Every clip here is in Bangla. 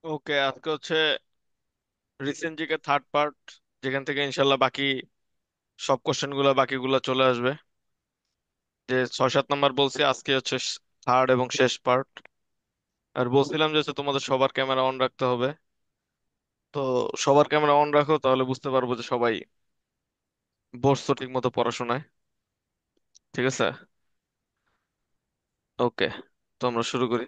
ওকে, আজকে হচ্ছে রিসেন্ট জিকে থার্ড পার্ট, যেখান থেকে ইনশাল্লাহ বাকি সব কোশ্চেন গুলো বাকিগুলো চলে আসবে। যে 6-7 নাম্বার বলছি, আজকে হচ্ছে থার্ড এবং শেষ পার্ট। আর বলছিলাম যে হচ্ছে তোমাদের সবার ক্যামেরা অন রাখতে হবে। তো সবার ক্যামেরা অন রাখো, তাহলে বুঝতে পারবো যে সবাই বসছো ঠিক মতো পড়াশোনায়। ঠিক আছে? ওকে, তো আমরা শুরু করি।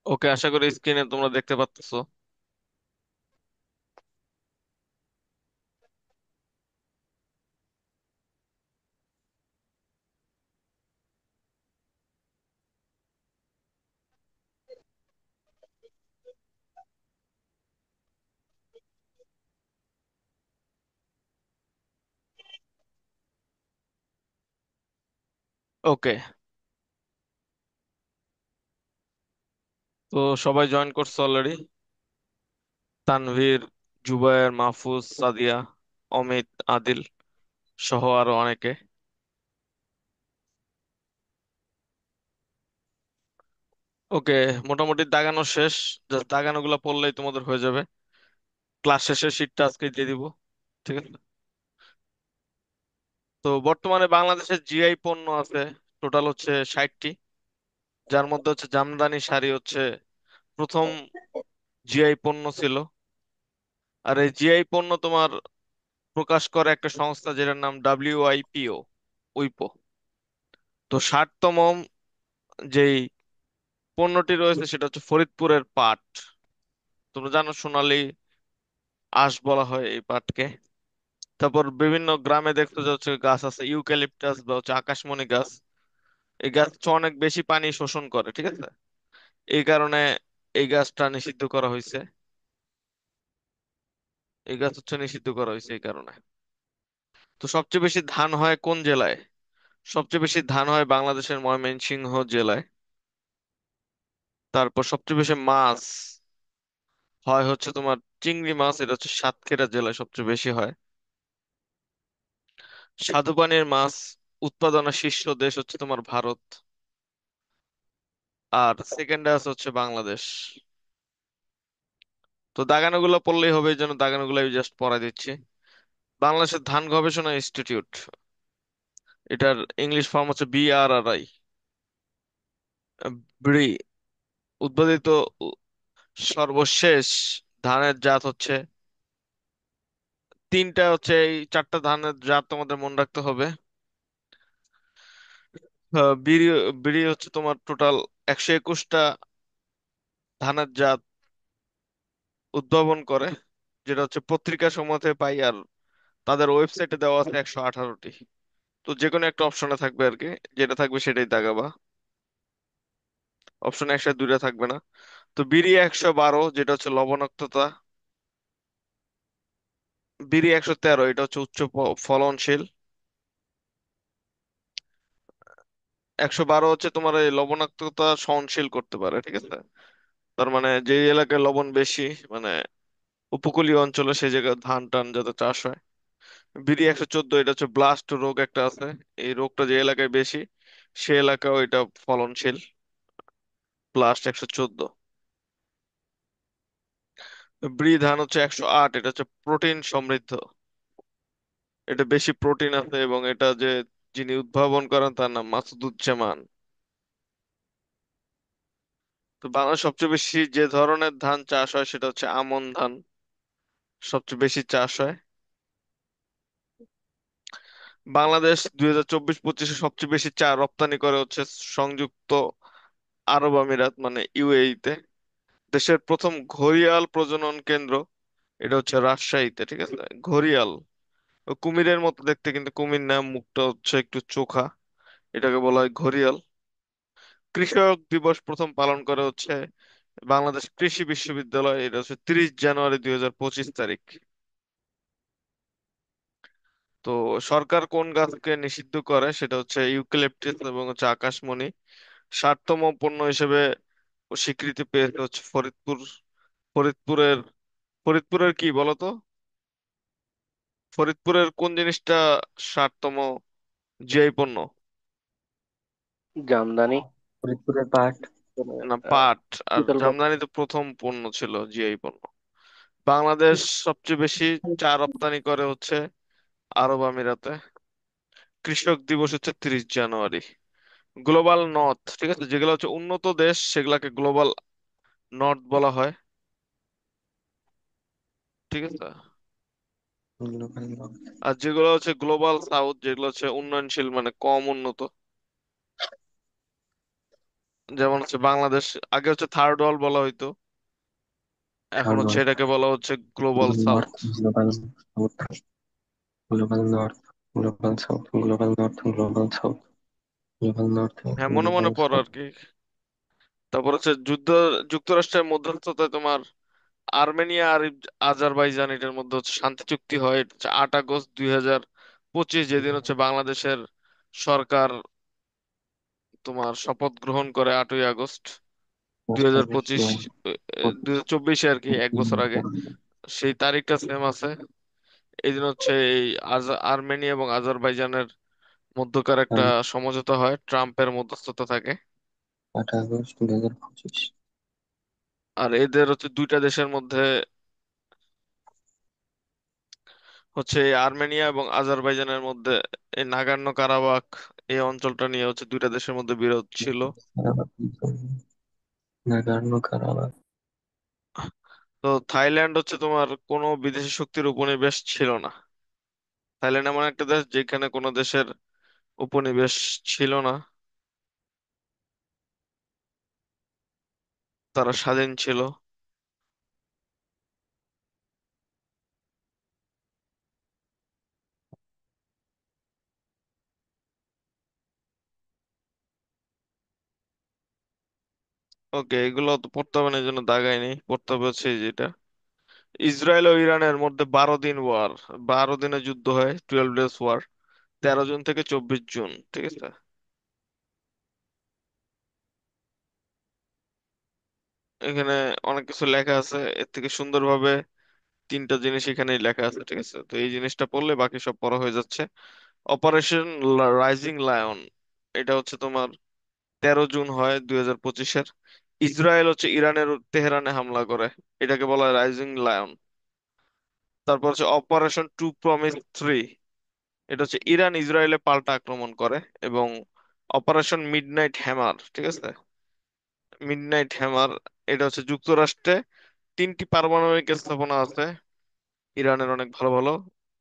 ওকে, আশা করি স্ক্রিনে তোমরা দেখতে পাচ্ছো। ওকে, তো সবাই জয়েন করছো অলরেডি? তানভীর, জুবায়ের, মাহফুজ, সাদিয়া, অমিত, আদিল সহ আরো অনেকে। ওকে, মোটামুটি দাগানো শেষ। জাস্ট দাগানো গুলা পড়লেই তোমাদের হয়ে যাবে। ক্লাস শেষে শীটটা আজকে দিয়ে দিব। ঠিক আছে? তো বর্তমানে বাংলাদেশের জিআই পণ্য আছে টোটাল হচ্ছে 60টি, যার মধ্যে হচ্ছে জামদানি শাড়ি হচ্ছে প্রথম জিআই পণ্য ছিল। আর এই জিআই পণ্য তোমার প্রকাশ করে একটা সংস্থা যেটার নাম WIPO, উইপো। তো 60তম যেই পণ্যটি রয়েছে সেটা হচ্ছে ফরিদপুরের পাট। তোমরা জানো সোনালী আঁশ বলা হয় এই পাটকে। তারপর বিভিন্ন গ্রামে দেখতে যাচ্ছে গাছ আছে ইউক্যালিপটাস বা হচ্ছে আকাশমণি গাছ। এই গাছ হচ্ছে অনেক বেশি পানি শোষণ করে। ঠিক আছে? এই কারণে এই গাছটা নিষিদ্ধ করা হয়েছে। এই গাছ হচ্ছে নিষিদ্ধ করা হয়েছে এই কারণে। তো সবচেয়ে বেশি ধান হয় কোন জেলায়? সবচেয়ে বেশি ধান হয় বাংলাদেশের ময়মনসিংহ জেলায়। তারপর সবচেয়ে বেশি মাছ হয় হচ্ছে তোমার চিংড়ি মাছ, এটা হচ্ছে সাতক্ষীরা জেলায় সবচেয়ে বেশি হয়। স্বাদুপানির মাছ উৎপাদনের শীর্ষ দেশ হচ্ছে তোমার ভারত। আর সেকেন্ডে আছে হচ্ছে বাংলাদেশ। তো দাগানোগুলো পড়লেই হবে, এই জন্য দাগানোগুলো আমি জাস্ট পড়া দিচ্ছি। বাংলাদেশের ধান গবেষণা ইনস্টিটিউট, এটার ইংলিশ ফর্ম হচ্ছে BRRI। ব্রি উদ্ভাবিত উ- সর্বশেষ ধানের জাত হচ্ছে তিনটা, হচ্ছে এই চারটা ধানের জাত তোমাদের মনে রাখতে হবে। বিড়ি, বিড়ি হচ্ছে তোমার টোটাল 121টা ধানের জাত উদ্ভাবন করে, যেটা হচ্ছে পত্রিকা সমূহে পাই। আর তাদের ওয়েবসাইটে দেওয়া আছে 118টি। তো যে কোনো একটা অপশনে থাকবে আর কি, যেটা থাকবে সেটাই দাগাবা। অপশন একসাথে দুইটা থাকবে না। তো বিড়ি 112 যেটা হচ্ছে লবণাক্ততা। বিড়ি 113 এটা হচ্ছে উচ্চ ফলনশীল। 112 হচ্ছে তোমার এই লবণাক্ততা সহনশীল করতে পারে। ঠিক আছে? তার মানে যে এলাকায় লবণ বেশি, মানে উপকূলীয় অঞ্চলে সেই জায়গায় ধান টান যাতে চাষ হয়। বিডি 114 এটা হচ্ছে ব্লাস্ট রোগ একটা আছে। এই রোগটা যে এলাকায় বেশি সে এলাকাও এটা ফলনশীল। ব্লাস্ট 114। ব্রি ধান হচ্ছে 108, এটা হচ্ছে প্রোটিন সমৃদ্ধ। এটা বেশি প্রোটিন আছে, এবং এটা যে যিনি উদ্ভাবন করেন তার নাম মাসুদুজ্জামান। তো বাংলাদেশ সবচেয়ে বেশি যে ধরনের ধান চাষ হয় সেটা হচ্ছে আমন ধান, সবচেয়ে বেশি চাষ হয়। বাংলাদেশ 2024-25-এ সবচেয়ে বেশি চা রপ্তানি করে হচ্ছে সংযুক্ত আরব আমিরাত মানে UAE তে। দেশের প্রথম ঘড়িয়াল প্রজনন কেন্দ্র এটা হচ্ছে রাজশাহীতে। ঠিক আছে? ঘড়িয়াল ও কুমিরের মতো দেখতে, কিন্তু কুমির না, মুখটা হচ্ছে একটু চোখা। এটাকে বলা হয় ঘড়িয়াল। কৃষক দিবস প্রথম পালন করে হচ্ছে বাংলাদেশ কৃষি বিশ্ববিদ্যালয়, এটা হচ্ছে 30 জানুয়ারি 2025 তারিখ। তো সরকার কোন গাছকে নিষিদ্ধ করে সেটা হচ্ছে ইউক্যালিপটাস এবং হচ্ছে আকাশমণি। 60তম পণ্য হিসেবে স্বীকৃতি পেয়েছে হচ্ছে ফরিদপুর। ফরিদপুরের ফরিদপুরের কি বলতো? ফরিদপুরের কোন জিনিসটা 60তম জিআই পণ্য? জামদানি। ফরিদপুরের পাট। মানে, না, পাট। আর শীতলকর। জামদানি তো প্রথম পণ্য ছিল, জিআই পণ্য। বাংলাদেশ সবচেয়ে বেশি চা রপ্তানি করে হচ্ছে আরব আমিরাতে। কৃষক দিবস হচ্ছে 30 জানুয়ারি। গ্লোবাল নর্থ, ঠিক আছে, যেগুলো হচ্ছে উন্নত দেশ সেগুলাকে গ্লোবাল নর্থ বলা হয়, ঠিক আছে। লোকাল নয়। আর যেগুলো হচ্ছে গ্লোবাল সাউথ, যেগুলো হচ্ছে উন্নয়নশীল মানে কম উন্নত, যেমন হচ্ছে বাংলাদেশ। আগে হচ্ছে থার্ড ওয়ার্ল্ড বলা হইতো, এখন থার্ড হচ্ছে ওয়ার্ল্ড। এটাকে বলা হচ্ছে global global south. North, global south, global north, global south, global north, global south, global north, হ্যাঁ, মনে মনে গ্লোবাল পড়ো সাউথ। আর কি। তারপর হচ্ছে যুক্তরাষ্ট্রের মধ্যস্থতায় তোমার আর্মেনিয়া আর আজারবাইজান এটার মধ্যে হচ্ছে শান্তি চুক্তি হয়। এটা হচ্ছে 8 আগস্ট 2025, যেদিন হচ্ছে বাংলাদেশের সরকার তোমার শপথ গ্রহণ করে, 8ই আগস্ট দুই হাজার প্রস্তাবিত পঁচিশ 2024 আর কি, এক বছর আগে। সেই তারিখটা সেম আছে। এই দিন হচ্ছে এই আর্মেনিয়া এবং আজারবাইজানের মধ্যকার একটা সমঝোতা হয়, ট্রাম্পের মধ্যস্থতা থাকে। 8 আগস্ট 2025। আর এদের হচ্ছে দুইটা দেশের মধ্যে হচ্ছে এই আর্মেনিয়া এবং আজারবাইজানের মধ্যে এই নাগার্নো কারাবাখ এই অঞ্চলটা নিয়ে হচ্ছে দুইটা দেশের মধ্যে বিরোধ ছিল। Nagorno Karabakh. তো থাইল্যান্ড হচ্ছে তোমার কোনো বিদেশি শক্তির উপনিবেশ ছিল না। থাইল্যান্ড এমন একটা দেশ যেখানে কোনো দেশের উপনিবেশ ছিল না, তারা স্বাধীন ছিল। ওকে, এগুলো তো পড়তে হবে না, এই জন্য দাগাইনি। পড়তে হবে হচ্ছে এই যেটা ইসরায়েল ও ইরানের মধ্যে 12 দিন ওয়ার, 12 দিনের যুদ্ধ হয়, 12 ডেজ ওয়ার। 13 জুন থেকে 24 জুন, ঠিক আছে। এখানে অনেক কিছু লেখা আছে, এর থেকে সুন্দরভাবে তিনটা জিনিস এখানেই লেখা আছে, ঠিক আছে। তো এই জিনিসটা পড়লে বাকি সব পড়া হয়ে যাচ্ছে। অপারেশন রাইজিং লায়ন, এটা হচ্ছে তোমার 13 জুন হয় 2025-এর। ইসরায়েল হচ্ছে ইরানের তেহরানে হামলা করে, এটাকে বলা হয় রাইজিং লায়ন। তারপর হচ্ছে অপারেশন টু প্রমিস 3, এটা হচ্ছে ইরান ইসরায়েলে পাল্টা আক্রমণ করে। এবং অপারেশন মিডনাইট হ্যামার, ঠিক আছে, মিডনাইট হ্যামার, এটা হচ্ছে যুক্তরাষ্ট্রে 3টি পারমাণবিক স্থাপনা আছে ইরানের, অনেক ভালো ভালো।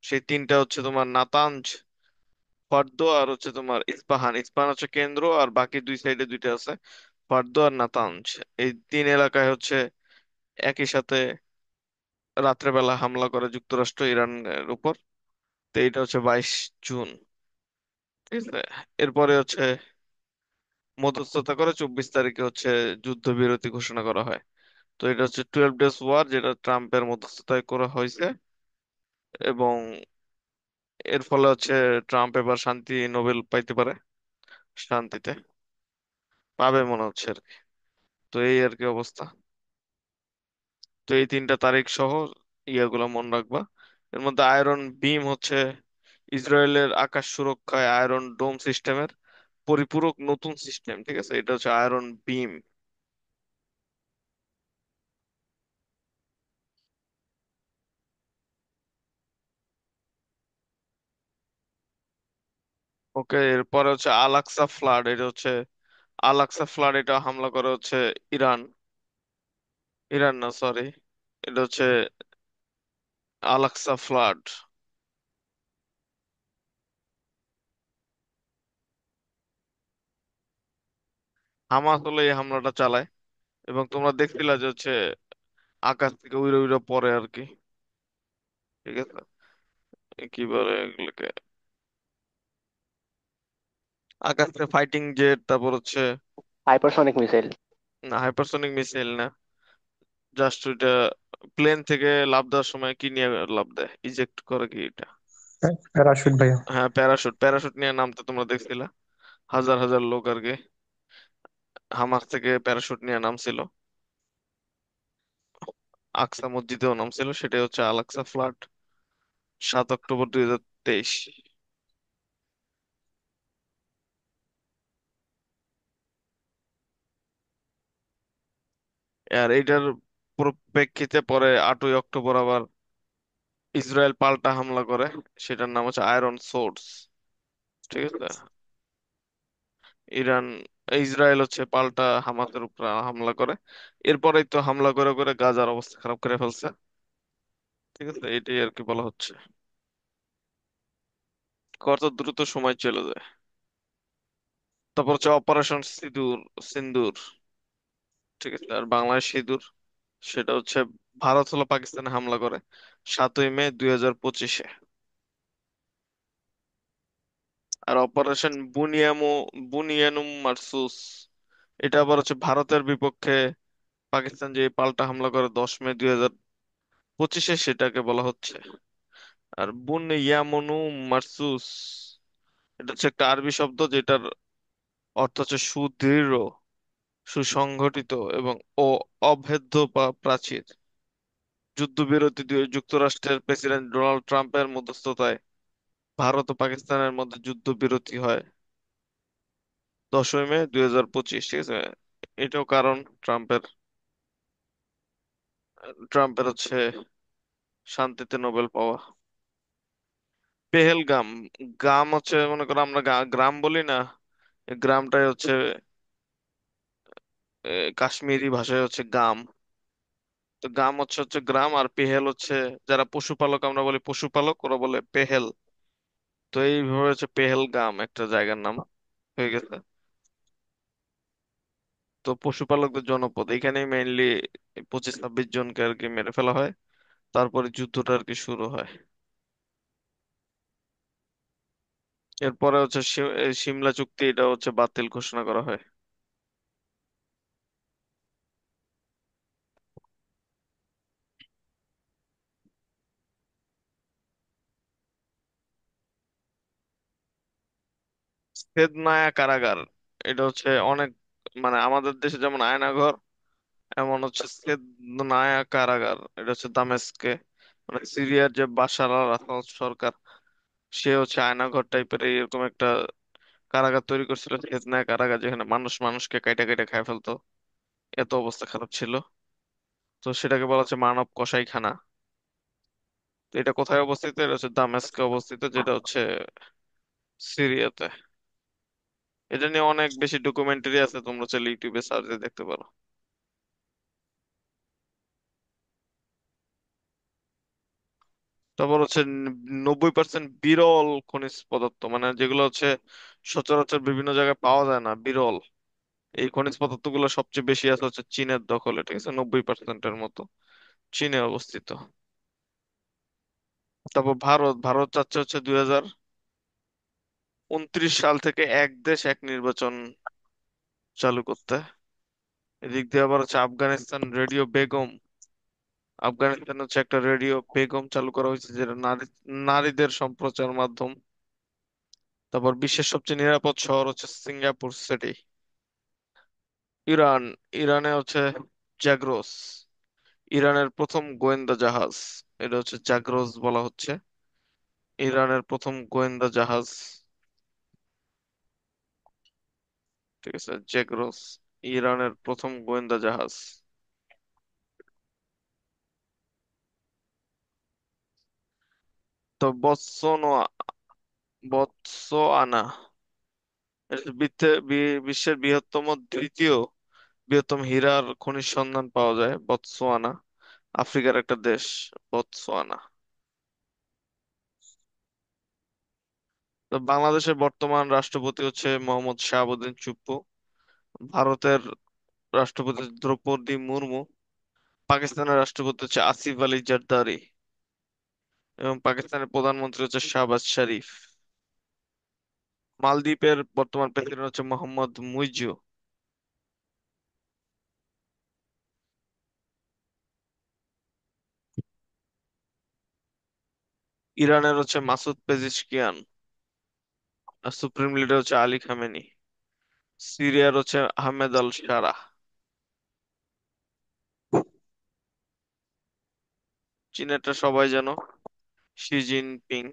সেই তিনটা হচ্ছে তোমার নাতানজ, ফর্দো আর হচ্ছে তোমার ইস্পাহান। ইস্পাহান হচ্ছে কেন্দ্র, আর বাকি দুই সাইডে দুইটা আছে, ফর্দো আর নাতানজ। এই তিন এলাকায় হচ্ছে একই সাথে রাত্রেবেলা হামলা করে যুক্তরাষ্ট্র ইরানের উপর। তো এইটা হচ্ছে 22 জুন, ঠিক আছে। এরপরে হচ্ছে মধ্যস্থতা করে 24 তারিখে হচ্ছে যুদ্ধবিরতি ঘোষণা করা হয়। তো এটা হচ্ছে 12 ডেজ ওয়ার, যেটা ট্রাম্পের মধ্যস্থতায় করা হয়েছে। এবং এর ফলে হচ্ছে ট্রাম্প এবার শান্তি নোবেল পাইতে পারে, শান্তিতে পাবে মনে হচ্ছে আর কি। তো এই আর কি অবস্থা। তো এই 3টা তারিখ সহ ইয়াগুলো মনে রাখবা। এর মধ্যে আয়রন বিম হচ্ছে ইসরায়েলের আকাশ সুরক্ষায় আয়রন ডোম সিস্টেমের পরিপূরক নতুন সিস্টেম, ঠিক আছে। এটা হচ্ছে আয়রন বিম। ওকে, এরপরে হচ্ছে আলাক্সা ফ্লাড, এটা হচ্ছে আলাক্সা ফ্লাড, এটা হামলা করে হচ্ছে ইরান। ইরান না, সরি, এটা হচ্ছে আলাক্সা ফ্লাড। হামাস হলো এই হামলাটা চালায়। এবং তোমরা দেখছিলা যে হচ্ছে আকাশ থেকে উড়ে উড়ে পড়ে আর কি, ঠিক আছে। কি বলে এগুলোকে, আকাশ থেকে ফাইটিং জেট, তারপর হচ্ছে হাইপারসনিক মিসাইল। না, হাইপারসনিক মিসাইল না, জাস্ট ওইটা প্লেন থেকে লাফ দেওয়ার সময় কি নিয়ে লাফ দেয়, ইজেক্ট করে কি এটা। প্যারাশুট ভাইয়া। হ্যাঁ, প্যারাশুট, প্যারাশুট নিয়ে নামতে তোমরা দেখছিলা? হাজার হাজার লোক আর কি হামাস থেকে প্যারাশুট নিয়ে নামছিল। আকসা মসজিদেও নামছিল, সেটাই হচ্ছে আল আকসা ফ্লাড, 7 অক্টোবর 2023। আর এইটার পরিপ্রেক্ষিতে পরে 8ই অক্টোবর আবার ইসরায়েল পাল্টা হামলা করে, সেটার নাম হচ্ছে আয়রন সোর্স। ঠিক আছে। ইরান, ইসরায়েল হচ্ছে পাল্টা হামাসের উপর হামলা করে। এরপরেই তো হামলা করে করে গাজার অবস্থা খারাপ করে ফেলছে। ঠিক আছে, এটাই আর কি বলা হচ্ছে। কত দ্রুত সময় চলে যায়। তারপর হচ্ছে অপারেশন সিঁদুর, সিন্দুর। ঠিক আছে, আর বাংলাদেশ সিঁদুর, সেটা হচ্ছে ভারত হলো পাকিস্তানে হামলা করে 7ই মে 2025-এ। আর অপারেশন বুনিয়ানুম মারসুস, এটা আবার হচ্ছে ভারতের বিপক্ষে পাকিস্তান যে পাল্টা হামলা করে 10 মে 2025-এ, সেটাকে বলা হচ্ছে। আর বুনিয়ানুম মারসুস, এটা হচ্ছে একটা আরবি শব্দ যেটার অর্থ হচ্ছে সুদৃঢ়, সুসংগঠিত এবং ও অভেদ্য বা প্রাচীর। যুদ্ধবিরতি দিয়ে যুক্তরাষ্ট্রের প্রেসিডেন্ট ডোনাল্ড ট্রাম্পের মধ্যস্থতায় ভারত ও পাকিস্তানের মধ্যে যুদ্ধবিরতি হয় 10ই মে 2025। ঠিক আছে, এটাও কারণ ট্রাম্পের, ট্রাম্পের হচ্ছে শান্তিতে নোবেল পাওয়া। পেহেলগাম, গাম হচ্ছে মনে করো আমরা গ্রাম বলি না, এই গ্রামটাই হচ্ছে কাশ্মীরি ভাষায় হচ্ছে গাম। তো গাম হচ্ছে হচ্ছে গ্রাম, আর পেহেল হচ্ছে যারা পশুপালক, আমরা বলি পশুপালক, ওরা বলে পেহেল। তো এইভাবে হচ্ছে পেহেলগাম একটা জায়গার নাম হয়ে গেছে। তো পশুপালকদের জনপদ, এখানেই মেইনলি 25-26 জনকে আর কি মেরে ফেলা হয়। তারপরে যুদ্ধটা আর কি শুরু হয়। এরপরে হচ্ছে এই সিমলা চুক্তি, এটা হচ্ছে বাতিল ঘোষণা করা হয়। তেদনায়া কারাগার, এটা হচ্ছে অনেক, মানে আমাদের দেশে যেমন আয়নাঘর, এমন হচ্ছে তেদনায়া কারাগার। এটা হচ্ছে দামেস্কে, মানে সিরিয়ার যে বাশার আল আসাদ সরকার, সে হচ্ছে আয়নাঘর টাইপের এরকম একটা কারাগার তৈরি করছিল, তেদনায়া কারাগার, যেখানে মানুষ মানুষকে কাইটা কাইটা খায় ফেলতো, এত অবস্থা খারাপ ছিল। তো সেটাকে বলা হচ্ছে মানব কসাইখানা। তো এটা কোথায় অবস্থিত? এটা হচ্ছে দামেস্কে অবস্থিত, যেটা হচ্ছে সিরিয়াতে। এটা নিয়ে অনেক বেশি ডকুমেন্টারি আছে, তোমরা চাইলে ইউটিউবে সার্চ দিয়ে দেখতে পারো। তারপর হচ্ছে 90% বিরল খনিজ পদার্থ, মানে যেগুলো হচ্ছে সচরাচর বিভিন্ন জায়গায় পাওয়া যায় না, বিরল। এই খনিজ পদার্থগুলো সবচেয়ে বেশি আছে হচ্ছে চীনের দখলে। ঠিক আছে, 90%-এর মতো চীনে অবস্থিত। তারপর ভারত, ভারত চাচ্ছে হচ্ছে 2029 সাল থেকে এক দেশ এক নির্বাচন চালু করতে। এদিক দিয়ে আবার হচ্ছে আফগানিস্তান রেডিও বেগম, আফগানিস্তান হচ্ছে একটা রেডিও বেগম চালু করা হয়েছে, যেটা নারীদের সম্প্রচার মাধ্যম। তারপর বিশ্বের সবচেয়ে নিরাপদ শহর হচ্ছে সিঙ্গাপুর সিটি। ইরান, ইরানে হচ্ছে জাগ্রোস, ইরানের প্রথম গোয়েন্দা জাহাজ, এটা হচ্ছে জাগ্রোস বলা হচ্ছে, ইরানের প্রথম গোয়েন্দা জাহাজ। ঠিক আছে, জাগ্রোস, ইরানের প্রথম গোয়েন্দা জাহাজ। তো বতসোয়ানা, এটা হচ্ছে বিশ্বের বৃহত্তম, দ্বিতীয় বৃহত্তম হীরার খনিজ সন্ধান পাওয়া যায় বতসোয়ানা, আফ্রিকার একটা দেশ বতসোয়ানা। তো বাংলাদেশের বর্তমান রাষ্ট্রপতি হচ্ছে মোহাম্মদ শাহাবুদ্দিন চুপ্পু। ভারতের রাষ্ট্রপতি দ্রৌপদী মুর্মু। পাকিস্তানের রাষ্ট্রপতি হচ্ছে আসিফ আলী জারদারি। এবং পাকিস্তানের প্রধানমন্ত্রী হচ্ছে শাহবাজ শরীফ। মালদ্বীপের বর্তমান প্রেসিডেন্ট হচ্ছে মোহাম্মদ মুইজু। ইরানের হচ্ছে মাসুদ পেজিশকিয়ান, আর সুপ্রিম লিডার হচ্ছে আলী খামেনি। সিরিয়ার হচ্ছে আহমেদ আল শারা। চীনেরটা সবাই জানো, শি জিনপিং।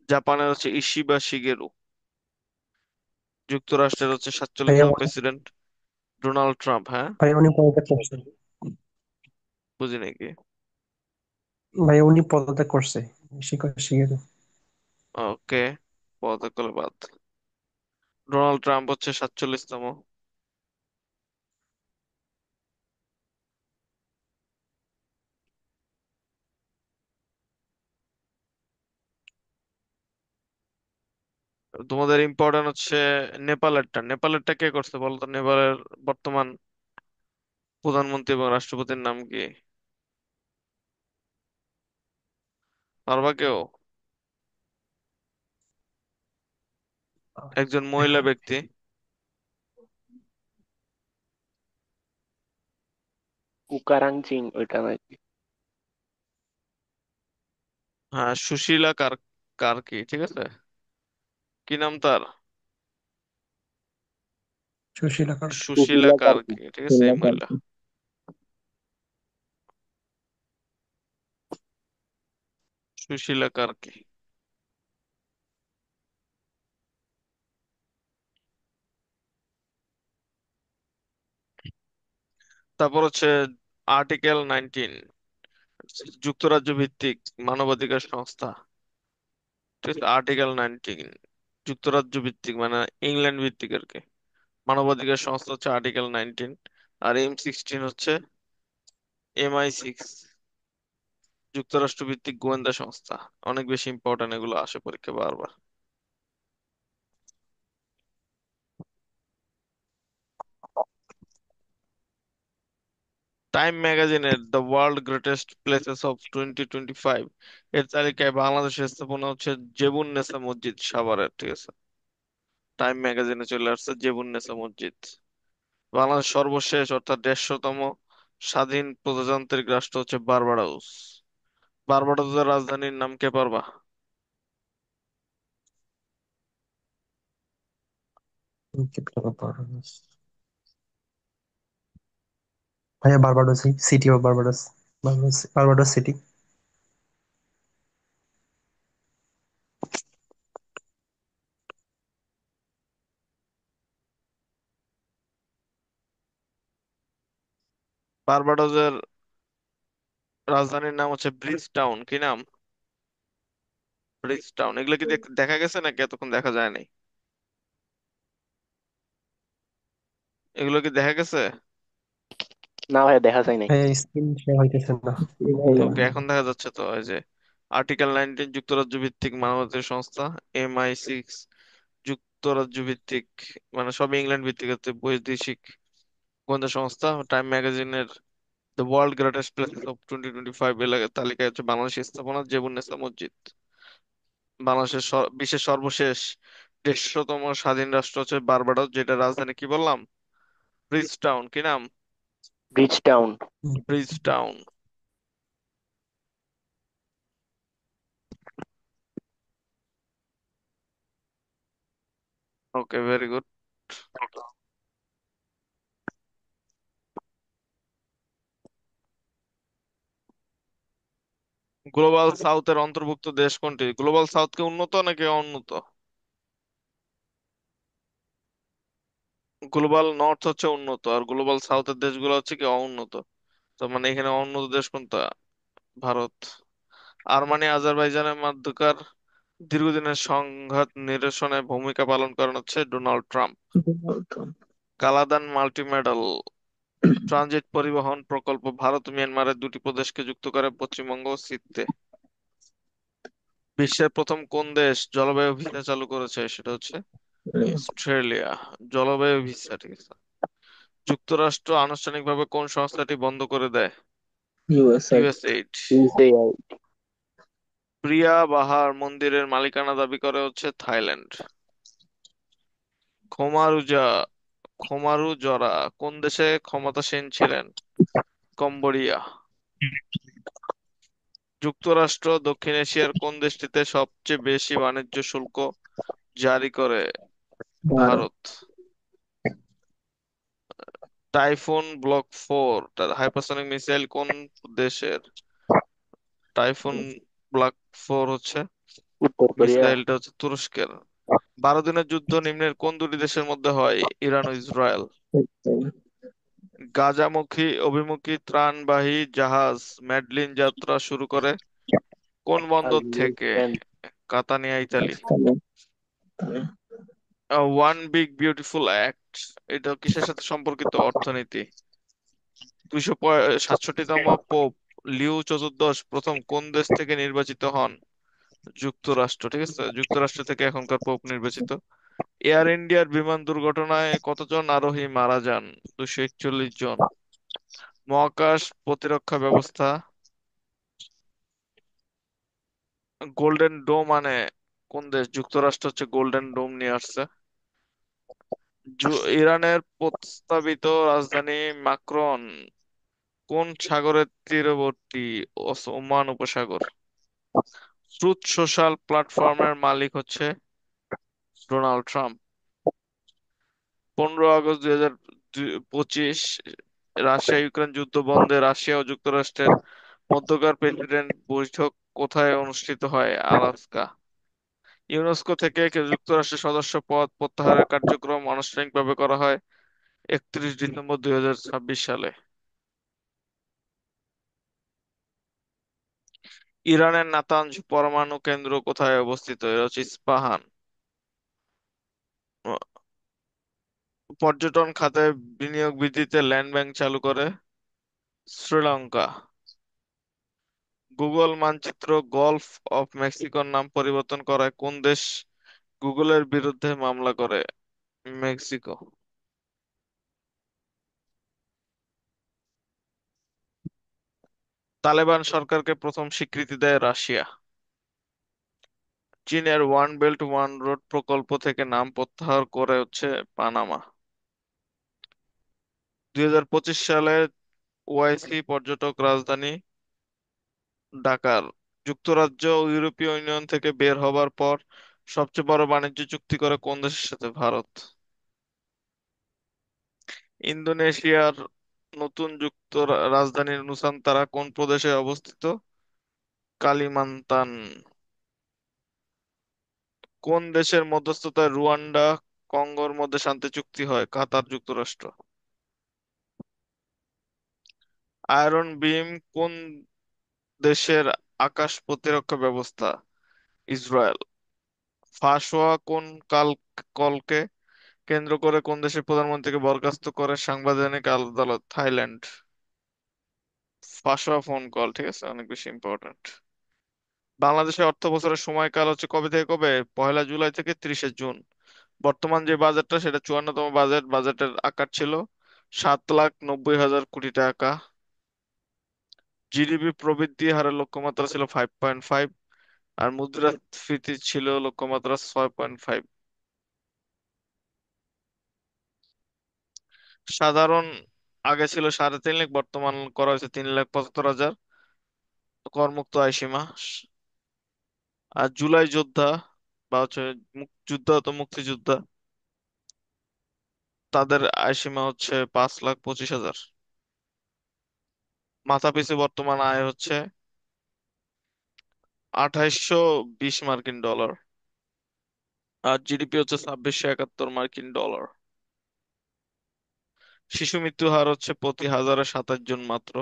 জাপানের হচ্ছে ইশিবা শিগেরু। যুক্তরাষ্ট্রের হচ্ছে ভাইয়া 47তম প্রেসিডেন্ট ডোনাল্ড ট্রাম্প। হ্যাঁ, ভাইয়া উনি পদত্যাগ করছেন। বুঝি নাকি। ভাইয়া উনি পদত্যাগ করছে। শিখর শিখের। ওকে, পদকল বাদ। ডোনাল্ড ট্রাম্প হচ্ছে 47তম। তোমাদের ইম্পর্টেন্ট হচ্ছে নেপালেরটা কে করছে বলো তো? নেপালের বর্তমান প্রধানমন্ত্রী এবং রাষ্ট্রপতির নাম কি? পারবা কেউ? একজন মহিলা ব্যক্তি। কুকারাং চিং ওইটা নাকি? হ্যাঁ, সুশীলা কার্কি, ঠিক আছে। কি নাম তার? সুশীলা কার্কি। সুশীলা সুশীলা কার্কি। কার্কি, ঠিক আছে, সুশীলা এই মহিলা। কার্কি। সুশীলা কার্কি। তারপর হচ্ছে আর্টিকেল 19, যুক্তরাজ্য ভিত্তিক মানবাধিকার সংস্থা। ঠিক আছে, আর্টিকেল 19 যুক্তরাজ্য ভিত্তিক মানে ইংল্যান্ড ভিত্তিক আর কি। মানবাধিকার সংস্থা হচ্ছে আর্টিকেল 19। আর M16 হচ্ছে MI6 যুক্তরাষ্ট্র ভিত্তিক গোয়েন্দা সংস্থা। অনেক বেশি ইম্পর্টেন্ট, এগুলো আসে পরীক্ষা বারবার। টাইম ম্যাগাজিনের the world greatest places of 2025 এর তালিকায় বাংলাদেশের স্থাপনা হচ্ছে জেবুন নেসা মসজিদ সাভারের, ঠিক আছে। টাইম ম্যাগাজিনে চলে আসছে জেবুন নেসা মসজিদ। বাংলাদেশ সর্বশেষ অর্থাৎ 150তম স্বাধীন প্রজাতান্ত্রিক রাষ্ট্র হচ্ছে বার্বাডোস। বার্বাডোসের রাজধানীর নাম কে পারবা? ভাইয়া Barbados, city of Barbados. Barbados, Barbados city. বার্বাডোসের রাজধানীর নাম হচ্ছে ব্রিজ টাউন। কি নাম? Bridgetown. এগুলো কি দেখা গেছে নাকি এতক্ষণ দেখা যায় নাই? এগুলো কি দেখা গেছে? না ভাইয়া, দেখা যায় নাই। ভাইয়া স্ক্রিন শেয়ার হইতেছে না। ওকে, এখন দেখা যাচ্ছে তো। এই যে আর্টিকেল 19 যুক্তরাজ্য ভিত্তিক মানবাধিকার সংস্থা। MI6 যুক্তরাজ্য ভিত্তিক মানে সব ইংল্যান্ড ভিত্তিক হচ্ছে বৈদেশিক গোয়েন্দা সংস্থা। টাইম ম্যাগাজিনের the world greatest places of 2025 এলাকার তালিকায় হচ্ছে বাংলাদেশের স্থাপনা জেবুন নেসা মসজিদ। বাংলাদেশের বিশ্বের সর্বশেষ 150তম স্বাধীন রাষ্ট্র হচ্ছে বার্বাডোস, যেটা রাজধানী কি বললাম? Bridgetown. কি নাম? Bridgetown. Bridgetown. Okay, very good. Global সাউথের অন্তর্ভুক্ত দেশ কোনটি? গ্লোবাল সাউথ কি উন্নত নাকি অনুন্নত? গ্লোবাল নর্থ হচ্ছে উন্নত, আর গ্লোবাল সাউথের দেশগুলো হচ্ছে কি অনুন্নত। তো মানে এখানে অনুন্নত দেশ কোনটা? ভারত। আর্মেনিয়া আজারবাইজানের মধ্যকার দীর্ঘদিনের সংঘাত নিরসনে ভূমিকা পালন করেন হচ্ছে Donald Trump. Kaladan multimodal transit পরিবহন প্রকল্প ভারত ও মিয়ানমারের দুটি প্রদেশকে যুক্ত করে পশ্চিমবঙ্গ ও সিলেটে। বিশ্বের প্রথম কোন দেশ জলবায়ু ভিসা চালু করেছে? সেটা হচ্ছে অস্ট্রেলিয়া। জলবায়ু ভিসা, ঠিক আছে। যুক্তরাষ্ট্র আনুষ্ঠানিকভাবে কোন সংস্থাটি বন্ধ করে দেয়? ইউএসআইড। ইউএসএইড। ইউএসআইড। প্রিয়া বাহার মন্দিরের মালিকানা দাবি করে হচ্ছে থাইল্যান্ড। খোমারুজা খোমারু জরা কোন দেশে ক্ষমতাসীন ছিলেন? কম্বোডিয়া। যুক্তরাষ্ট্র দক্ষিণ এশিয়ার কোন দেশটিতে সবচেয়ে বেশি বাণিজ্য শুল্ক জারি করে? Bharat. Bharat. Typhoon block 4 hypersonic missile কোন দেশের? টাইফুন ব্লক 4 হচ্ছে উত্তর কোরিয়া। মিসাইলটা হচ্ছে তুরস্কের। 12 দিনের যুদ্ধ নিম্নের কোন দুটি দেশের মধ্যে হয়? ইরান ও ইসরায়েল। গাজামুখী অভিমুখী ত্রাণবাহী জাহাজ ম্যাডলিন যাত্রা শুরু করে কোন বন্দর থেকে? ইউক্রেন। Catania, Italy. পাকিস্তানে। ওয়ান বিগ বিউটিফুল অ্যাক্ট এটা কিসের সাথে সম্পর্কিত? অর্থনীতি। 267তম পোপ লিও চতুর্দশ প্রথম কোন দেশ থেকে নির্বাচিত হন? যুক্তরাষ্ট্র। ঠিক আছে, যুক্তরাষ্ট্র থেকে এখনকার পোপ নির্বাচিত। এয়ার ইন্ডিয়ার বিমান দুর্ঘটনায় কতজন আরোহী মারা যান? 241 জন। মহাকাশ প্রতিরক্ষা ব্যবস্থা গোল্ডেন ডোম মানে কোন দেশ? যুক্তরাষ্ট্র হচ্ছে গোল্ডেন ডোম নিয়ে আসছে। ইরানের প্রস্তাবিত রাজধানী মাকরন কোন সাগরের তীরবর্তী? ওমান উপসাগর। ট্রুথ সোশ্যাল প্ল্যাটফর্মের মালিক হচ্ছে Donald Trump. 15 August 2025 Russia Ukraine যুদ্ধ বন্ধে রাশিয়া ও যুক্তরাষ্ট্রের মধ্যকার প্রেসিডেন্ট বৈঠক কোথায় অনুষ্ঠিত হয়? আলাস্কা। ইউনেস্কো থেকে যুক্তরাষ্ট্রের সদস্য পদ প্রত্যাহারের কার্যক্রম আনুষ্ঠানিকভাবে করা হয় 31 ডিসেম্বর 2026 সালে। ইরানের নাতানজ পরমাণু কেন্দ্র কোথায় অবস্থিত? এটা হচ্ছে ইস্পাহান। পর্যটন খাতে বিনিয়োগ বৃদ্ধিতে ল্যান্ড ব্যাংক চালু করে শ্রীলঙ্কা। গুগল মানচিত্র গলফ অফ মেক্সিকোর নাম পরিবর্তন করায় কোন দেশ গুগলের বিরুদ্ধে মামলা করে? মেক্সিকো। তালেবান সরকারকে প্রথম স্বীকৃতি দেয় রাশিয়া। চীনের ওয়ান বেল্ট ওয়ান রোড প্রকল্প থেকে নাম প্রত্যাহার করে হচ্ছে পানামা। 2025 সালে ওআইসি পর্যটক রাজধানী ঢাকার। যুক্তরাজ্য ও ইউরোপীয় ইউনিয়ন থেকে বের হবার পর সবচেয়ে বড় বাণিজ্য চুক্তি করে কোন দেশের সাথে? ভারত। ইন্দোনেশিয়ার নতুন রাজধানী নুসান্তারা কোন প্রদেশে অবস্থিত? কালিমান্তান। কোন দেশের মধ্যস্থতায় রুয়ান্ডা কঙ্গোর মধ্যে শান্তি চুক্তি হয়? কাতার, যুক্তরাষ্ট্র। আয়রন বিম কোন দেশের আকাশ প্রতিরক্ষা ব্যবস্থা? ইসরায়েল। ফাঁস হওয়া কোন কাল কলকে কেন্দ্র করে কোন দেশের প্রধানমন্ত্রীকে বরখাস্ত করে সাংবিধানিক আদালত? থাইল্যান্ড। ফাঁস হওয়া ফোন কল, ঠিক আছে, অনেক বেশি ইম্পর্ট্যান্ট। বাংলাদেশের অর্থ বছরের সময়কাল হচ্ছে কবে থেকে কবে? 1 জুলাই থেকে 30 জুন। বর্তমান যে বাজেটটা সেটা 54তম বাজেট। বাজেটের আকার ছিল 7,90,000 কোটি টাকা। জিডিপি প্রবৃদ্ধি হারের লক্ষ্যমাত্রা ছিল 5.5 আর মুদ্রাস্ফীতি ছিল লক্ষ্যমাত্রা 6.5। সাধারণ আগে ছিল 3.5 লাখ, বর্তমান করা হয়েছে 3,75,000 করমুক্ত আয়সীমা। আর জুলাই যোদ্ধা বা হচ্ছে যুদ্ধ তো মুক্তিযোদ্ধা, তাদের আয়সীমা হচ্ছে 5,25,000। মাথা পিছু বর্তমান আয় হচ্ছে 2820 মার্কিন ডলার। আর জিডিপি হচ্ছে 2671 মার্কিন ডলার। শিশু মৃত্যু হার হচ্ছে প্রতি হাজারে 27 জন মাত্র।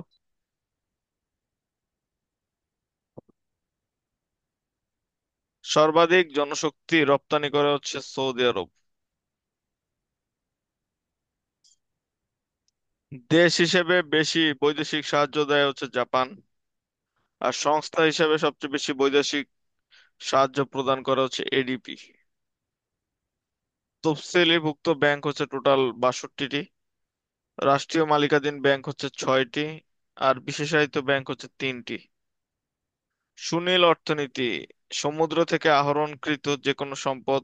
সর্বাধিক জনশক্তি রপ্তানি করে হচ্ছে সৌদি আরব। দেশ হিসেবে বেশি বৈদেশিক সাহায্য দেয় হচ্ছে জাপান। আর সংস্থা হিসেবে সবচেয়ে বেশি বৈদেশিক সাহায্য প্রদান করে হচ্ছে এডিপি। তফসিলীভুক্ত ব্যাংক হচ্ছে টোটাল 62টি। রাষ্ট্রীয় মালিকানাধীন ব্যাংক হচ্ছে 6টি। আর বিশেষায়িত ব্যাংক হচ্ছে 3টি। সুনীল অর্থনীতি সমুদ্র থেকে আহরণকৃত যে কোনো সম্পদ